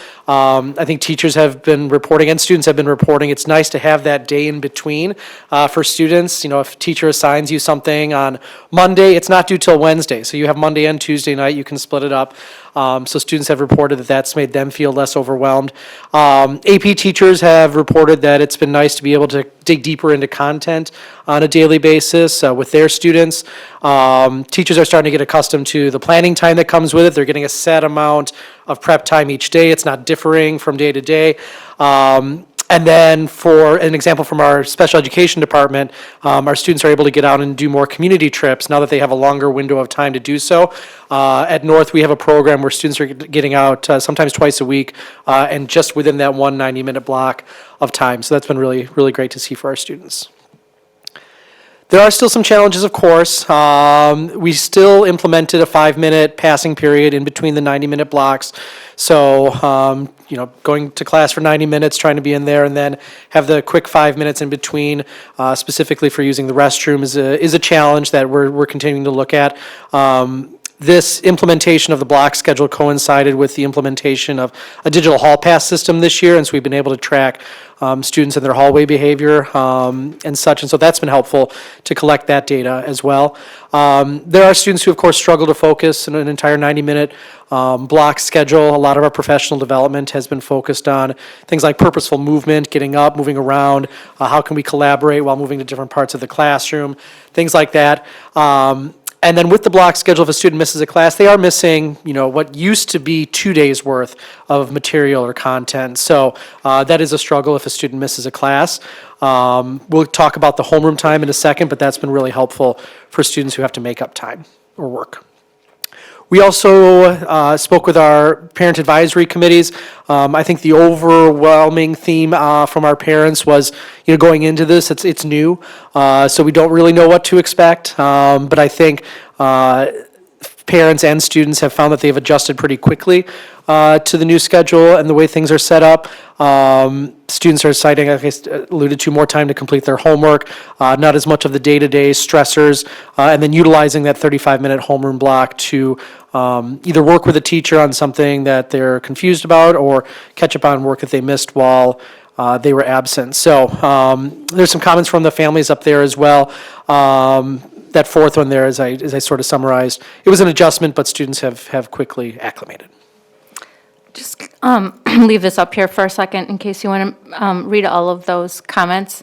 I think teachers have been reporting and students have been reporting it's nice to have that day in between for students. You know, if a teacher assigns you something on Monday, it's not due till Wednesday, so you have Monday and Tuesday night, you can split it up. So students have reported that that's made them feel less overwhelmed. AP teachers have reported that it's been nice to be able to dig deeper into content on a daily basis with their students. Teachers are starting to get accustomed to the planning time that comes with it. They're getting a set amount of prep time each day. It's not differing from day to day. And then for an example from our special education department, our students are able to get out and do more community trips now that they have a longer window of time to do so. At North, we have a program where students are getting out sometimes twice a week and just within that 1 90-minute block of time. So that's been really, really great to see for our students. There are still some challenges, of course. We still implemented a 5-minute passing period in between the 90-minute blocks. So, going to class for 90 minutes, trying to be in there, and then have the quick 5 minutes in between, specifically for using the restroom is a challenge that we're continuing to look at. This implementation of the block schedule coincided with the implementation of a digital hall pass system this year, and so we've been able to track students and their hallway behavior and such, and so that's been helpful to collect that data as well. There are students who, of course, struggle to focus in an entire 90-minute block schedule. A lot of our professional development has been focused on things like purposeful movement, getting up, moving around, how can we collaborate while moving to different parts of the classroom, things like that. And then with the block schedule, if a student misses a class, they are missing, what used to be 2 days worth of material or content. So that is a struggle if a student misses a class. We'll talk about the homeroom time in a second, but that's been really helpful for students who have to make up time or work. We also spoke with our parent advisory committees. I think the overwhelming theme from our parents was, going into this, it's new, so we don't really know what to expect. But I think parents and students have found that they've adjusted pretty quickly to the new schedule and the way things are set up. Students are citing, like I alluded to, more time to complete their homework, not as much of the day-to-day stressors, and then utilizing that 35-minute homeroom block to either work with a teacher on something that they're confused about or catch up on work that they missed while they were absent. So there's some comments from the families up there as well. That fourth one there, as I sort of summarized, it was an adjustment, but students have quickly acclimated. Just leave this up here for a second in case you want to read all of those comments.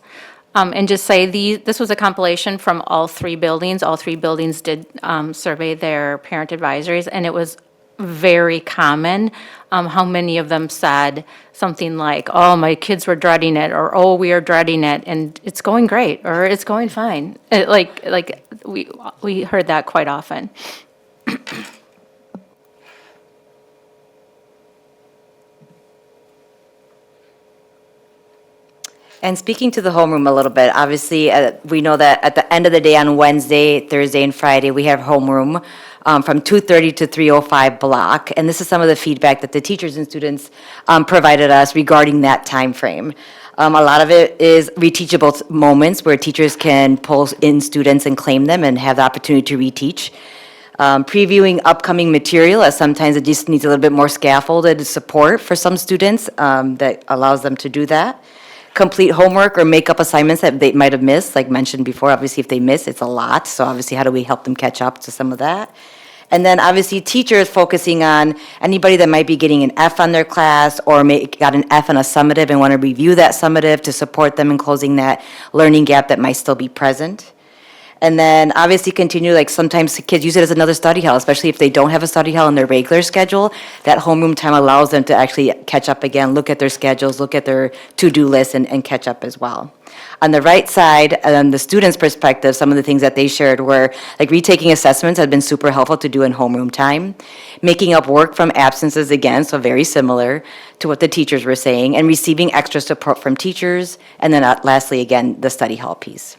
And just say this was a compilation from all three buildings. All three buildings did survey their parent advisories, and it was very common how many of them said something like, oh, my kids were dreading it, or oh, we are dreading it, and it's going great, or it's going fine. We heard that quite often. And speaking to the homeroom a little bit, obviously, we know that at the end of the day on Wednesday, Thursday, and Friday, we have homeroom from 2:30 to 3:05 block. And this is some of the feedback that the teachers and students provided us regarding that time frame. A lot of it is reteachable moments where teachers can pull in students and claim them and have the opportunity to reteach. Previewing upcoming material, as sometimes it just needs a little bit more scaffolded support for some students that allows them to do that. Complete homework or make up assignments that they might have missed, like mentioned before. Obviously, if they miss, it's a lot. So obviously, how do we help them catch up to some of that? And then obviously, teachers focusing on anybody that might be getting an F on their class or got an F on a summative and want to review that summative to support them in closing that learning gap that might still be present. And then obviously continue, like sometimes kids use it as another study hall, especially if they don't have a study hall in their regular schedule. That homeroom time allows them to actually catch up again, look at their schedules, look at their to-do list, and catch up as well. On the right side, the students' perspective, some of the things that they shared were, like retaking assessments have been super helpful to do in homeroom time. Making up work from absences again, so very similar to what the teachers were saying, and receiving extra support from teachers. And then lastly, again, the study hall piece.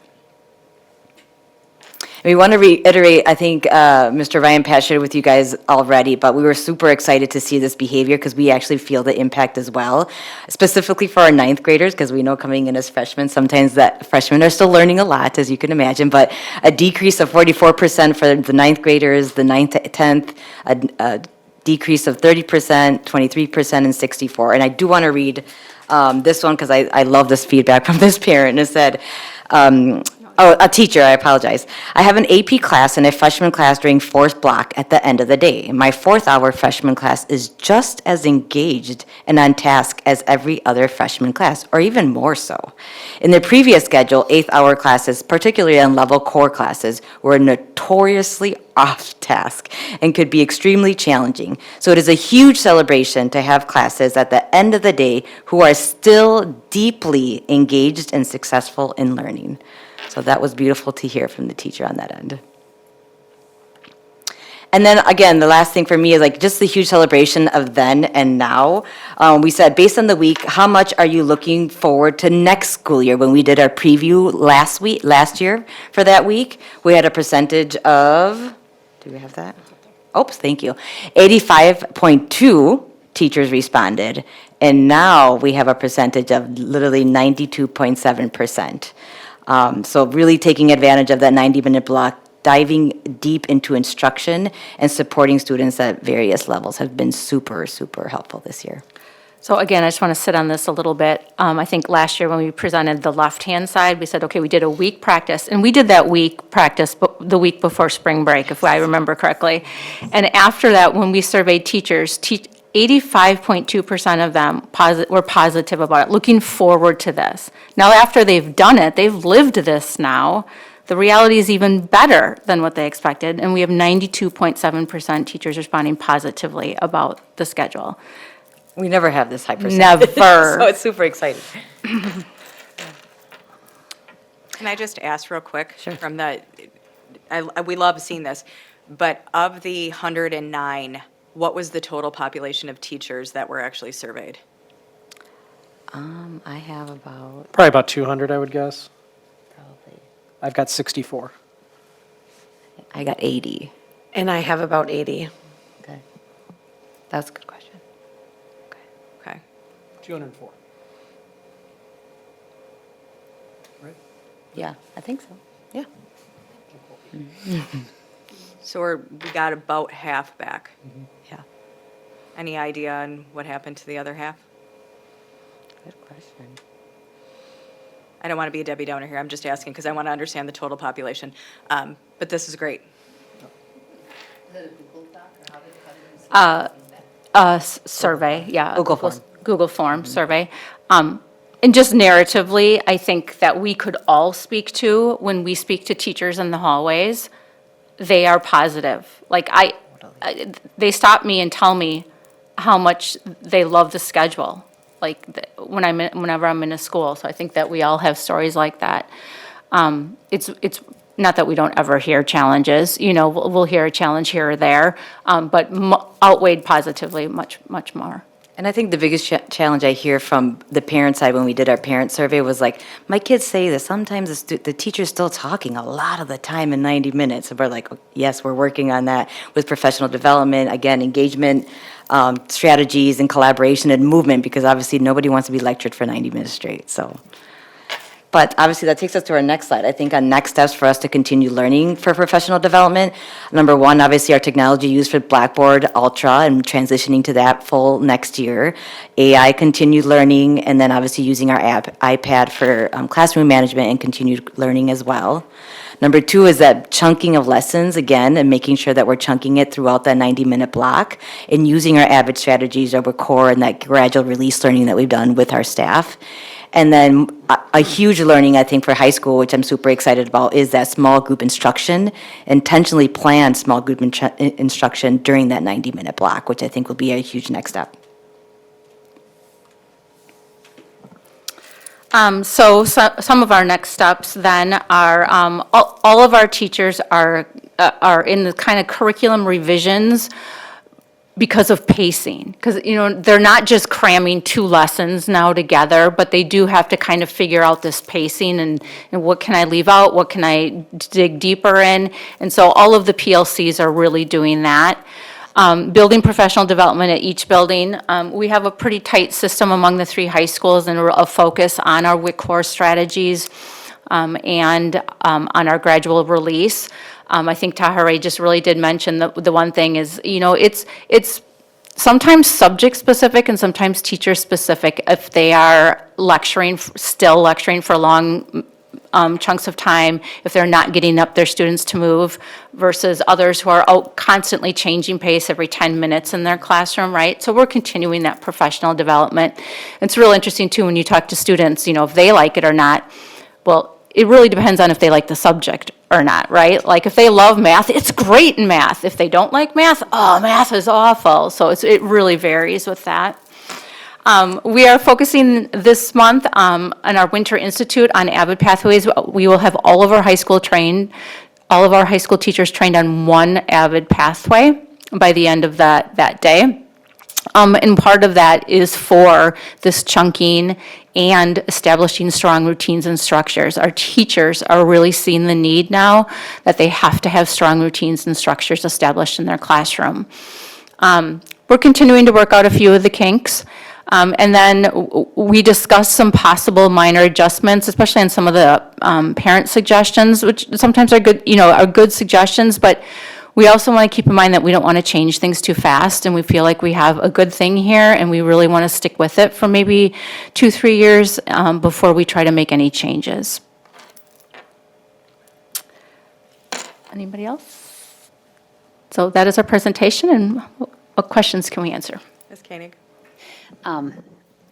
We want to reiterate, I think Mr. Ryan Pat shared with you guys already, but we were super excited to see this behavior because we actually feel the impact as well, specifically for our ninth graders, because we know coming in as freshmen, sometimes that freshmen are still learning a lot, as you can imagine, but a decrease of 44% for the ninth graders, the 9th to 10th, a decrease of 30%, 23%, and 64%. And I do want to read this one because I love this feedback from this parent. It said, a teacher, I apologize. I have an AP class and a freshman class during fourth block at the end of the day. My fourth hour freshman class is just as engaged and on task as every other freshman class, or even more so. In the previous schedule, eighth hour classes, particularly on level core classes, were notoriously off task and could be extremely challenging. So it is a huge celebration to have classes at the end of the day who are still deeply engaged and successful in learning. So that was beautiful to hear from the teacher on that end. And then again, the last thing for me is like just the huge celebration of then and now. We said, based on the week, how much are you looking forward to next school year? When we did our preview last year for that week, we had a percentage of, do we have that? Oops, thank you. 85.2 teachers responded. And now we have a percentage of literally 92.7%. So really taking advantage of that 90-minute block, diving deep into instruction and supporting students at various levels have been super, super helpful this year. So again, I just want to sit on this a little bit. I think last year when we presented the left-hand side, we said, okay, we did a week practice, and we did that week practice the week before spring break, if I remember correctly. And after that, when we surveyed teachers, 85.2% of them were positive about it, looking forward to this. Now, after they've done it, they've lived this now, the reality is even better than what they expected, and we have 92.7% teachers responding positively about the schedule. We never have this high percentage. Never. So it's super exciting. Can I just ask real quick? Sure. From the, we love seeing this, but of the 109, what was the total population of teachers that were actually surveyed? I have about, Probably about 200, I would guess. probably, I've got 64. I got 80. And I have about 80. Okay. That's a good question. Okay. 204. Yeah, I think so. Yeah. So we got about half back. Yeah. Any idea on what happened to the other half? Good question. I don't want to be a Debbie Downer here, I'm just asking because I want to understand the total population. But this is great. Survey, yeah. Google form. Google form survey. And just narratively, I think that we could all speak to, when we speak to teachers in the hallways, they are positive. Like they stop me and tell me how much they love the schedule, like whenever I'm in a school. So I think that we all have stories like that. It's not that we don't ever hear challenges, we'll hear a challenge here or there, but outweighed positively much more. And I think the biggest challenge I hear from the parent side when we did our parent survey was like, my kids say that sometimes the teacher's still talking a lot of the time in 90 minutes. And we're like, yes, we're working on that with professional development, again, engagement, strategies and collaboration and movement, because obviously nobody wants to be lectured for 90 minutes straight, so. But obviously, that takes us to our next slide. I think on next steps for us to continue learning for professional development, number one, obviously, our technology used for Blackboard Ultra and transitioning to that full next year. AI continued learning, and then obviously using our iPad for classroom management and continued learning as well. Number two is that chunking of lessons, again, and making sure that we're chunking it throughout that 90-minute block and using our AVID strategies over core and that gradual release learning that we've done with our staff. And then a huge learning, I think, for high school, which I'm super excited about, is that small group instruction, intentionally planned small group instruction during that 90-minute block, which I think will be a huge next step. So some of our next steps then are, all of our teachers are in the kind of curriculum revisions because of pacing. Because, they're not just cramming 2 lessons now together, but they do have to kind of figure out this pacing and what can I leave out, what can I dig deeper in. And so all of the PLCs are really doing that. Building professional development at each building. We have a pretty tight system among the 3 high schools and a focus on our WIC core strategies and on our gradual release. I think Tahare just really did mention the one thing is, it's sometimes subject specific and sometimes teacher specific if they are still lecturing for long chunks of time, if they're not getting up their students to move, versus others who are out constantly changing pace every 10 minutes in their classroom, right? So we're continuing that professional development. It's real interesting too when you talk to students, if they like it or not. Well, it really depends on if they like the subject or not, right? Like if they love math, it's great in math. If they don't like math, math is awful. So it really varies with that. We are focusing this month on our Winter Institute on AVID pathways. We will have all of our high school teachers trained on one AVID pathway by the end of that day. And part of that is for this chunking and establishing strong routines and structures. Our teachers are really seeing the need now that they have to have strong routines and structures established in their classroom. We're continuing to work out a few of the kinks. And then we discussed some possible minor adjustments, especially on some of the parent suggestions, which sometimes are good suggestions, but we also want to keep in mind that we don't want to change things too fast, and we feel like we have a good thing here, and we really want to stick with it for maybe 2-3 years before we try to make any changes. Anybody else? So that is our presentation, and what questions can we answer? Ms. Koenig?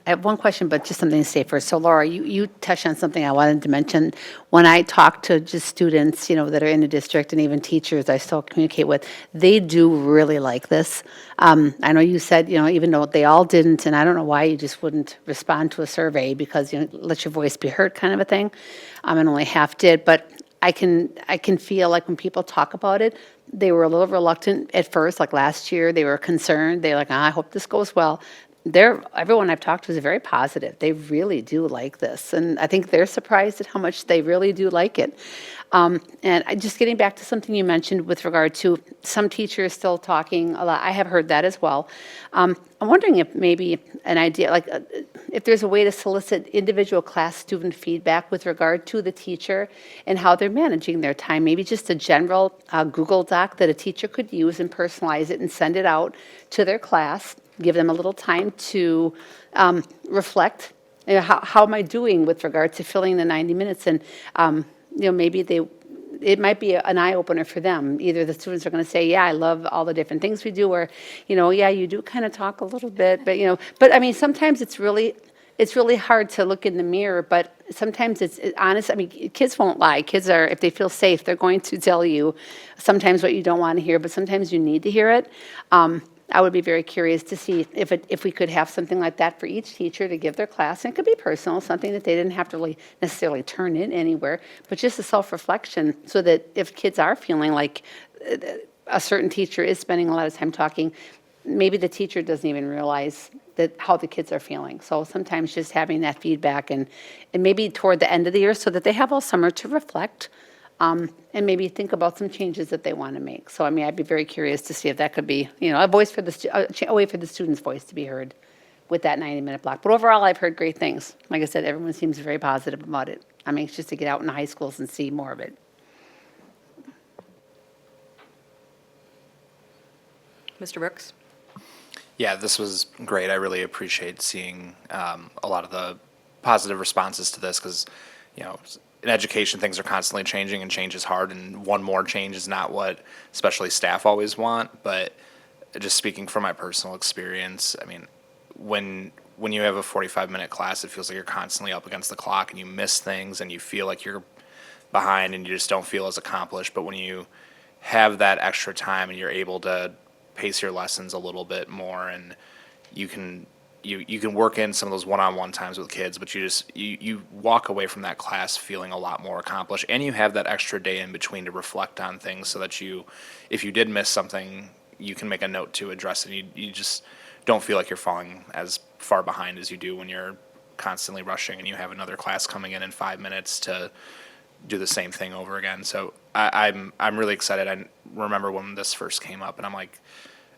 I have one question, but just something to say first. So Laura, you touched on something I wanted to mention. When I talk to just students, that are in the district and even teachers I still communicate with, they do really like this. I know you said, even though they all didn't, and I don't know why you just wouldn't respond to a survey because, let your voice be heard kind of a thing, and only half did. But I can feel like when people talk about it, they were a little reluctant at first, like last year, they were concerned, they're like, I hope this goes well. Everyone I've talked to is very positive. They really do like this, and I think they're surprised at how much they really do like it. Just getting back to something you mentioned with regard to some teachers still talking a lot, I have heard that as well. I'm wondering if maybe an idea, like if there's a way to solicit individual class student feedback with regard to the teacher and how they're managing their time, maybe just a general Google Doc that a teacher could use and personalize it and send it out to their class, give them a little time to reflect. You know, how am I doing with regard to filling the 90 minutes? And, maybe it might be an eye-opener for them. Either the students are going to say, yeah, I love all the different things we do, or, yeah, you do kind of talk a little bit, but I mean, sometimes it's really hard to look in the mirror, but sometimes it's honest. I mean, kids won't lie. Kids are, if they feel safe, they're going to tell you sometimes what you don't want to hear, but sometimes you need to hear it. I would be very curious to see if we could have something like that for each teacher to give their class. And it could be personal, something that they didn't have to really necessarily turn in anywhere, but just a self-reflection so that if kids are feeling like a certain teacher is spending a lot of time talking, maybe the teacher doesn't even realize that how the kids are feeling. So sometimes just having that feedback and maybe toward the end of the year so that they have all summer to reflect and maybe think about some changes that they want to make. So, I mean, I'd be very curious to see if that could be, a voice for a way for the student's voice to be heard with that 90-minute block. But overall, I've heard great things. Like I said, everyone seems very positive about it. I'm anxious to get out in high schools and see more of it. Mr. Brooks? Yeah, this was great. I really appreciate seeing a lot of the positive responses to this because, in education, things are constantly changing and change is hard, and one more change is not what especially staff always want. But just speaking from my personal experience, I mean, when you have a 45-minute class, it feels like you're constantly up against the clock and you miss things and you feel like you're behind and you just don't feel as accomplished. But when you have that extra time and you're able to pace your lessons a little bit more and you can work in some of those one-on-one times with kids, but you walk away from that class feeling a lot more accomplished, and you have that extra day in between to reflect on things so that if you did miss something, you can make a note to address it. You just don't feel like you're falling as far behind as you do when you're constantly rushing and you have another class coming in 5 minutes to do the same thing over again. So I'm really excited. I remember when this first came up, and I'm like,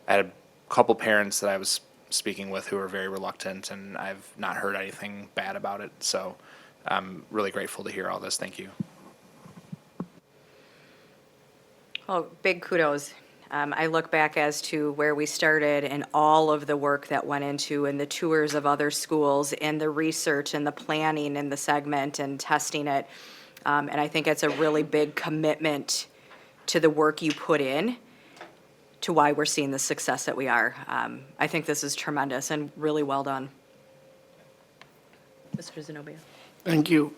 I had a couple parents that I was speaking with who are very reluctant, and I've not heard anything bad about it. So I'm really grateful to hear all this. Thank you. Well, big kudos. I look back as to where we started and all of the work that went into and the tours of other schools and the research and the planning and the segment and testing it. And I think it's a really big commitment to the work you put in to why we're seeing the success that we are. I think this is tremendous and really well done. Mr. Zenobia. Thank you.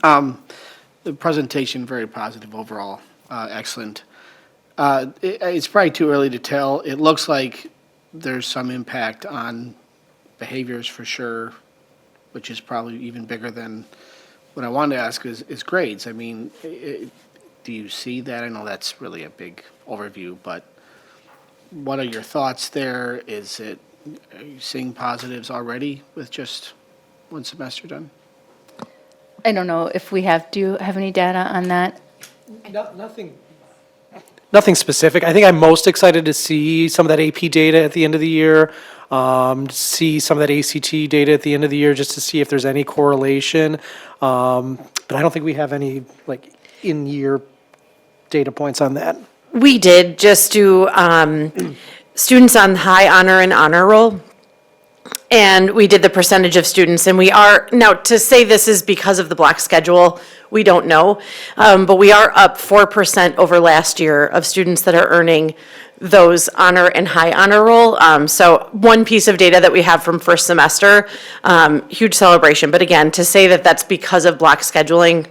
The presentation, very positive overall, excellent. It's probably too early to tell. It looks like there's some impact on behaviors for sure, which is probably even bigger than what I wanted to ask is grades. I mean, do you see that? I know that's really a big overview, but what are your thoughts there? Are you seeing positives already with just one semester done? I don't know if do you have any data on that? Nothing specific. I think I'm most excited to see some of that AP data at the end of the year, see some of that ACT data at the end of the year, just to see if there's any correlation. But I don't think we have any in-year data points on that. We did just do students on high honor and honor roll. And we did the percentage of students, and we are, now to say this is because of the block schedule, we don't know. But we are up 4% over last year of students that are earning those honor and high honor roll. So one piece of data that we have from first semester, huge celebration. But again, to say that that's because of block scheduling,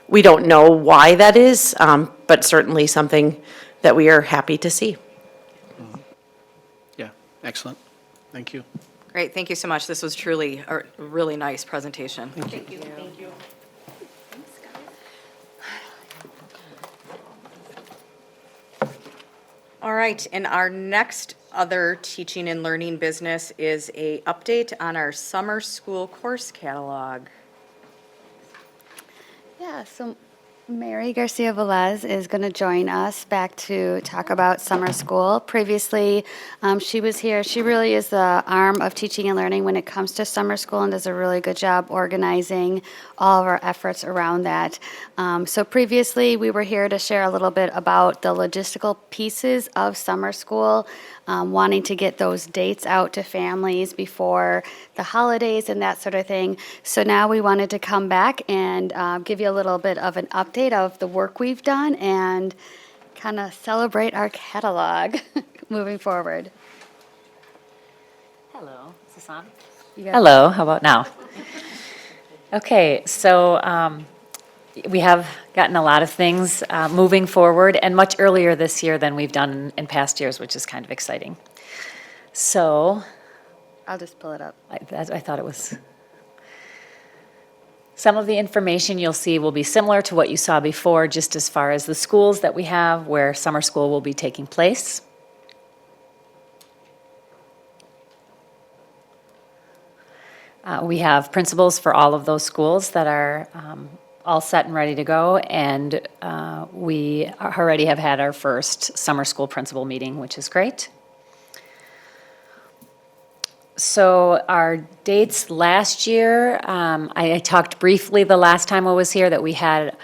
we don't know why that is, but certainly something that we are happy to see. Yeah, excellent. Thank you. Great, thank you so much. This was truly a really nice presentation. Thank you. Thank you. All right, and our next other teaching and learning business is a update on our summer school course catalog. Yeah, so Mary Garcia Velez is going to join us back to talk about summer school. Previously, she was here. She really is the arm of teaching and learning when it comes to summer school and does a really good job organizing all of our efforts around that. So previously, we were here to share a little bit about the logistical pieces of summer school, wanting to get those dates out to families before the holidays and that sort of thing. So now we wanted to come back and give you a little bit of an update of the work we've done and kind of celebrate our catalog moving forward. Hello, is this on? You got- Hello, how about now? Okay, so we have gotten a lot of things moving forward and much earlier this year than we've done in past years, which is kind of exciting. So I'll just pull it up. I thought it was. Some of the information you'll see will be similar to what you saw before, just as far as the schools that we have where summer school will be taking place. We have principals for all of those schools that are all set and ready to go, and we already have had our first summer school principal meeting, which is great. So our dates last year, I talked briefly the last time I was here that we had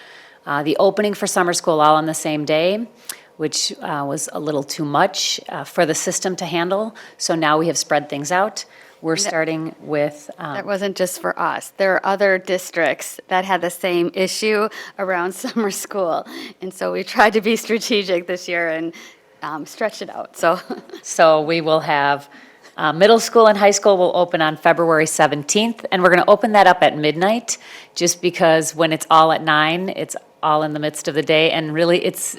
the opening for summer school all on the same day, which was a little too much for the system to handle. So now we have spread things out. We're starting with. That wasn't just for us. There are other districts that had the same issue around summer school. And so we tried to be strategic this year and stretch it out. So we will have. Middle school and high school will open on February 17th, and we're going to open that up at midnight, just because when it's all at 9, it's all in the midst of the day, and really it's,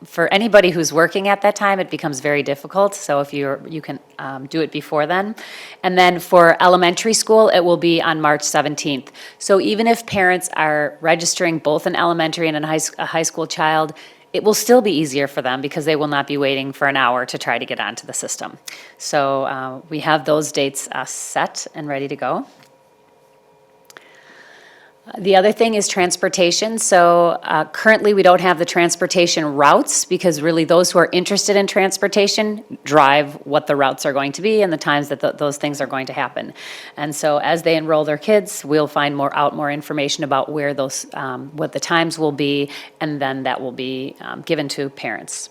for anybody who's working at that time, it becomes very difficult, so if you can do it before then. And then for elementary school, it will be on March 17th. So even if parents are registering both an elementary and a high school child, it will still be easier for them because they will not be waiting for an hour to try to get onto the system. So we have those dates set and ready to go. The other thing is transportation. So currently we don't have the transportation routes because really those who are interested in transportation drive what the routes are going to be and the times that those things are going to happen. And so as they enroll their kids, we'll find more information about where those, what the times will be, and then that will be given to parents.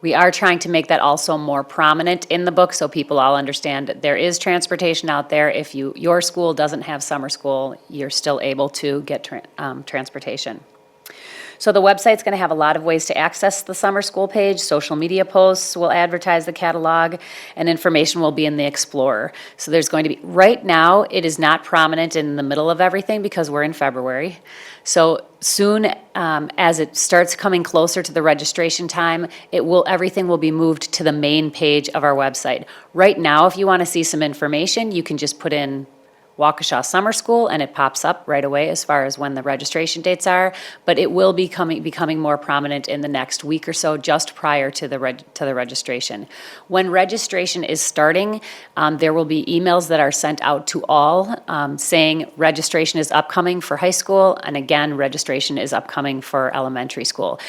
We are trying to make that also more prominent in the book so people all understand that there is transportation out there. If your school doesn't have summer school, you're still able to get transportation. So the website's going to have a lot of ways to access the summer school page. Social media posts will advertise the catalog, and information will be in the Explorer. So there's going to be, right now, it is not prominent in the middle of everything because we're in February. So soon as it starts coming closer to the registration time, everything will be moved to the main page of our website. Right now, if you want to see some information, you can just put in Waukesha Summer School, and it pops up right away as far as when the registration dates are, but it will be becoming more prominent in the next week or so, just prior to the registration. When registration is starting, there will be emails that are sent out to all saying registration is upcoming for high school, and again, registration is upcoming for elementary school.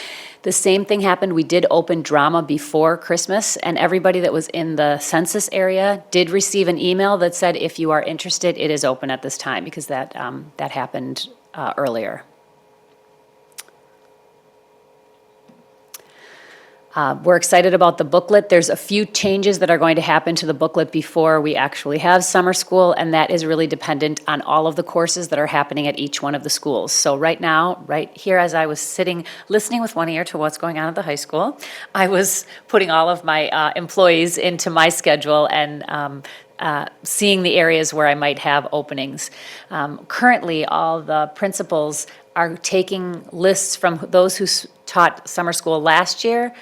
The same thing happened. We did open drama before Christmas, and everybody that was in the census area did receive an email that said, if you are interested, it is open at this time, because that happened earlier. We're excited about the booklet. There's a few changes that are going to happen to the booklet before we actually have summer school, and that is really dependent on all of the courses that are happening at each one of the schools. So right now, right here, as I was sitting, listening with one ear to what's going on at the high school, I was putting all of my employees into my schedule and seeing the areas where I might have openings. Currently, all the principals are taking lists from those who taught summer school last year,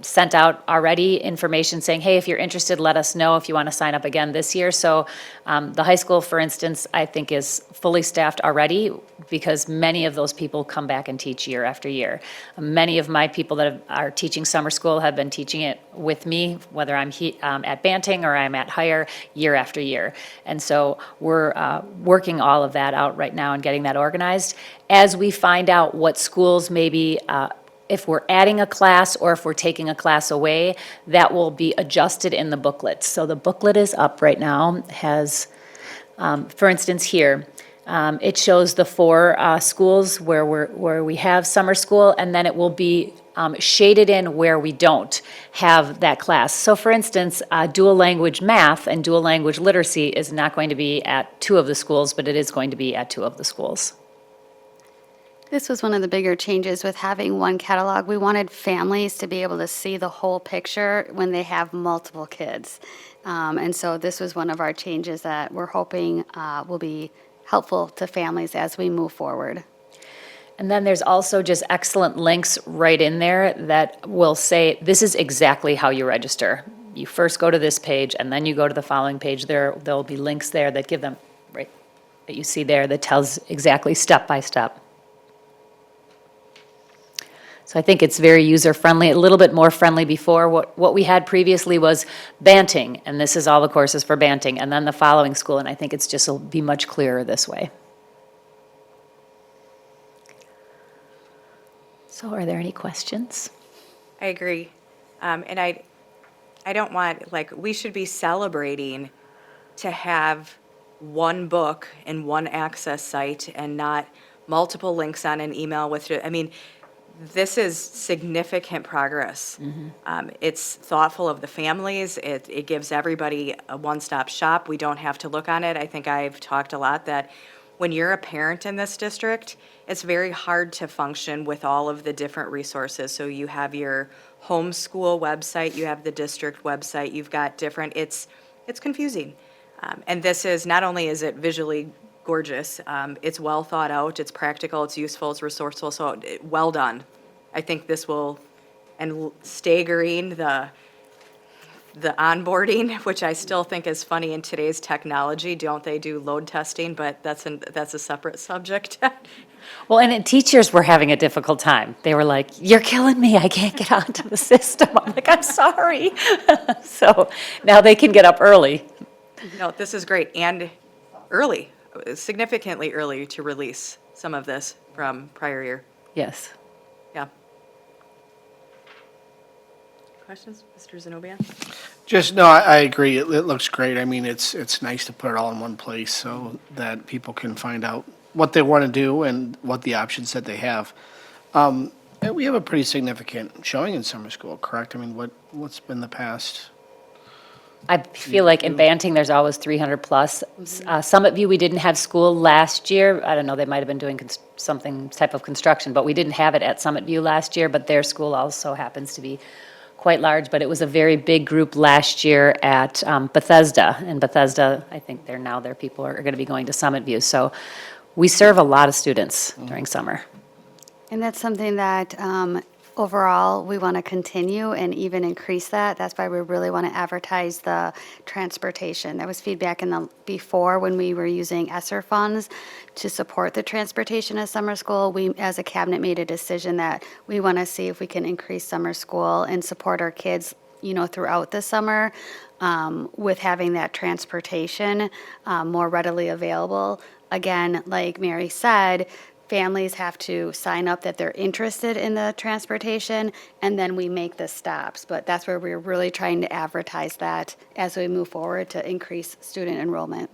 sent out already information saying, hey, if you're interested, let us know if you want to sign up again this year. So the high school, for instance, I think is fully staffed already because many of those people come back and teach year after year. Many of my people that are teaching summer school have been teaching it with me, whether I'm at Banting or I'm at Higher, year after year. And so we're working all of that out right now and getting that organized. As we find out what schools maybe if we're adding a class or if we're taking a class away, that will be adjusted in the booklet. So the booklet is up right now, has, for instance, here, it shows the 4 schools where we have summer school, and then it will be shaded in where we don't have that class. So for instance, dual language math and dual language literacy is not going to be at 2 of the schools, but it is going to be at 2 of the schools. This was one of the bigger changes with having one catalog. We wanted families to be able to see the whole picture when they have multiple kids. And so this was one of our changes that we're hoping will be helpful to families as we move forward. And then there's also just excellent links right in there that will say, this is exactly how you register. You first go to this page, and then you go to the following page. There'll be links there that give them, right, that you see there that tells exactly step by step. So I think it's very user-friendly, a little bit more friendly before. What we had previously was Banting, and this is all the courses for Banting, and then the following school, and I think it's just will be much clearer this way. So are there any questions? I agree. And I don't want, we should be celebrating to have one book and one access site and not multiple links on an email with, this is significant progress. It's thoughtful of the families. It gives everybody a one-stop shop. We don't have to look on it. I think I've talked a lot that when you're a parent in this district, it's very hard to function with all of the different resources. So you have your homeschool website, you have the district website, you've got different, it's confusing. And this is, not only is it visually gorgeous, it's well thought out, it's practical, it's useful, it's resourceful, so well done. I think this will, and staggering the onboarding, which I still think is funny in today's technology. Don't they do load testing? But that's a separate subject. Well, and teachers were having a difficult time. They were like, you're killing me. I can't get onto the system. I'm like, I'm sorry. So now they can get up early. No, this is great, and early, significantly early to release some of this from prior year. Yes. Yeah. Questions, Mr. Zenobia? Just, no, I agree. It looks great. I mean, it's nice to put it all in one place so that people can find out what they want to do and what the options that they have. And we have a pretty significant showing in summer school, correct? I mean, what's been the past? I feel like in Banting, there's always 300 plus. Summit View, we didn't have school last year. I don't know, they might have been doing something type of construction, but we didn't have it at Summit View last year, but their school also happens to be quite large, but it was a very big group last year at Bethesda. And Bethesda, I think their people are going to be going to Summit View. So we serve a lot of students during summer. And that's something that overall we want to continue and even increase that. That's why we really want to advertise the transportation. There was feedback before when we were using ESSER funds to support the transportation of summer school. We, as a cabinet, made a decision that we want to see if we can increase summer school and support our kids, throughout the summer with having that transportation more readily available. Again, like Mary said, families have to sign up that they're interested in the transportation, and then we make the stops. But that's where we're really trying to advertise that as we move forward to increase student enrollment.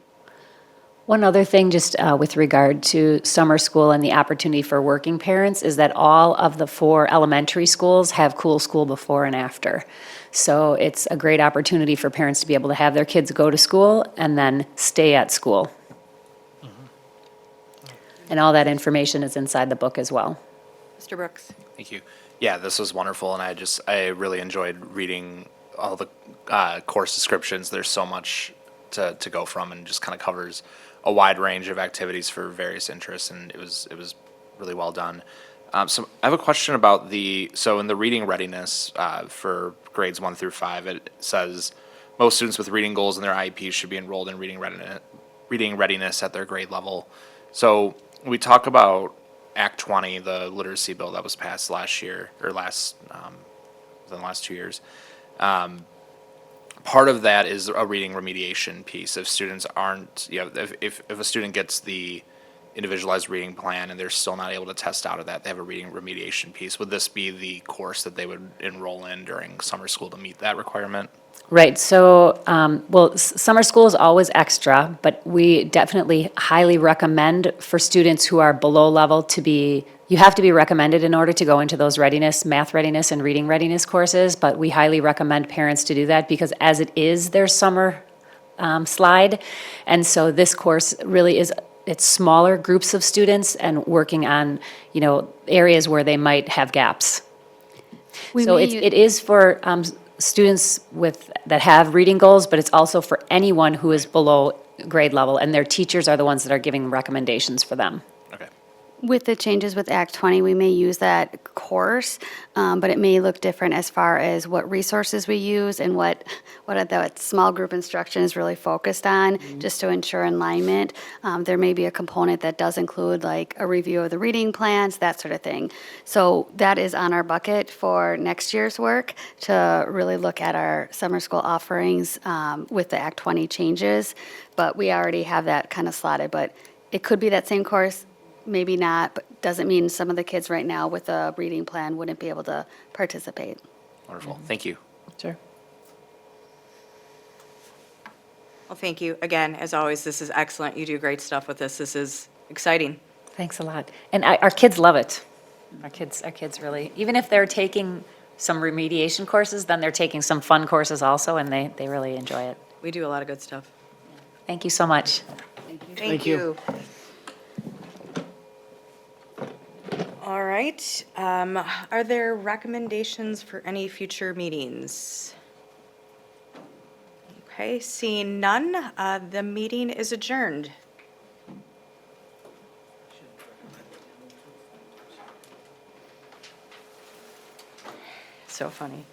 One other thing, just with regard to summer school and the opportunity for working parents, is that all of the 4 elementary schools have Cool School before and after. So it's a great opportunity for parents to be able to have their kids go to school and then stay at school. And all that information is inside the book as well. Mr. Brooks? Thank you. Yeah, this was wonderful, and I really enjoyed reading all the course descriptions. There's so much to go from, and just kind of covers a wide range of activities for various interests, and it was really well done. So I have a question about so in the reading readiness for grades 1 through 5, it says most students with reading goals in their IEPs should be enrolled in reading readiness at their grade level. So we talk about Act 20, the literacy bill that was passed last year, or within the last 2 years. Part of that is a reading remediation piece. If students aren't, if a student gets the individualized reading plan and they're still not able to test out of that, they have a reading remediation piece. Would this be the course that they would enroll in during summer school to meet that requirement? Right, so, summer school is always extra, but we definitely highly recommend for students who are below level you have to be recommended in order to go into those math readiness and reading readiness courses, but we highly recommend parents to do that because as it is their summer slide, and so this course really is, it's smaller groups of students and working on, areas where they might have gaps. So it is for students that have reading goals, but it's also for anyone who is below grade level, and their teachers are the ones that are giving recommendations for them. Okay. With the changes with Act 20, we may use that course, but it may look different as far as what resources we use and what that small group instruction is really focused on, just to ensure alignment. There may be a component that does include like a review of the reading plans, that sort of thing. So that is on our bucket for next year's work, to really look at our summer school offerings with the Act 20 changes. But we already have that kind of slotted, but it could be that same course. Maybe not, but doesn't mean some of the kids right now with a reading plan wouldn't be able to participate. Wonderful. Thank you. Sure. Well, thank you. Again, as always, this is excellent. You do great stuff with this. This is exciting. Thanks a lot. And our kids love it. Our kids really, even if they're taking some remediation courses, then they're taking some fun courses also, and they really enjoy it. We do a lot of good stuff. Thank you so much. Thank you. All right. Are there recommendations for any future meetings? Okay, seeing none, the meeting is adjourned. So funny.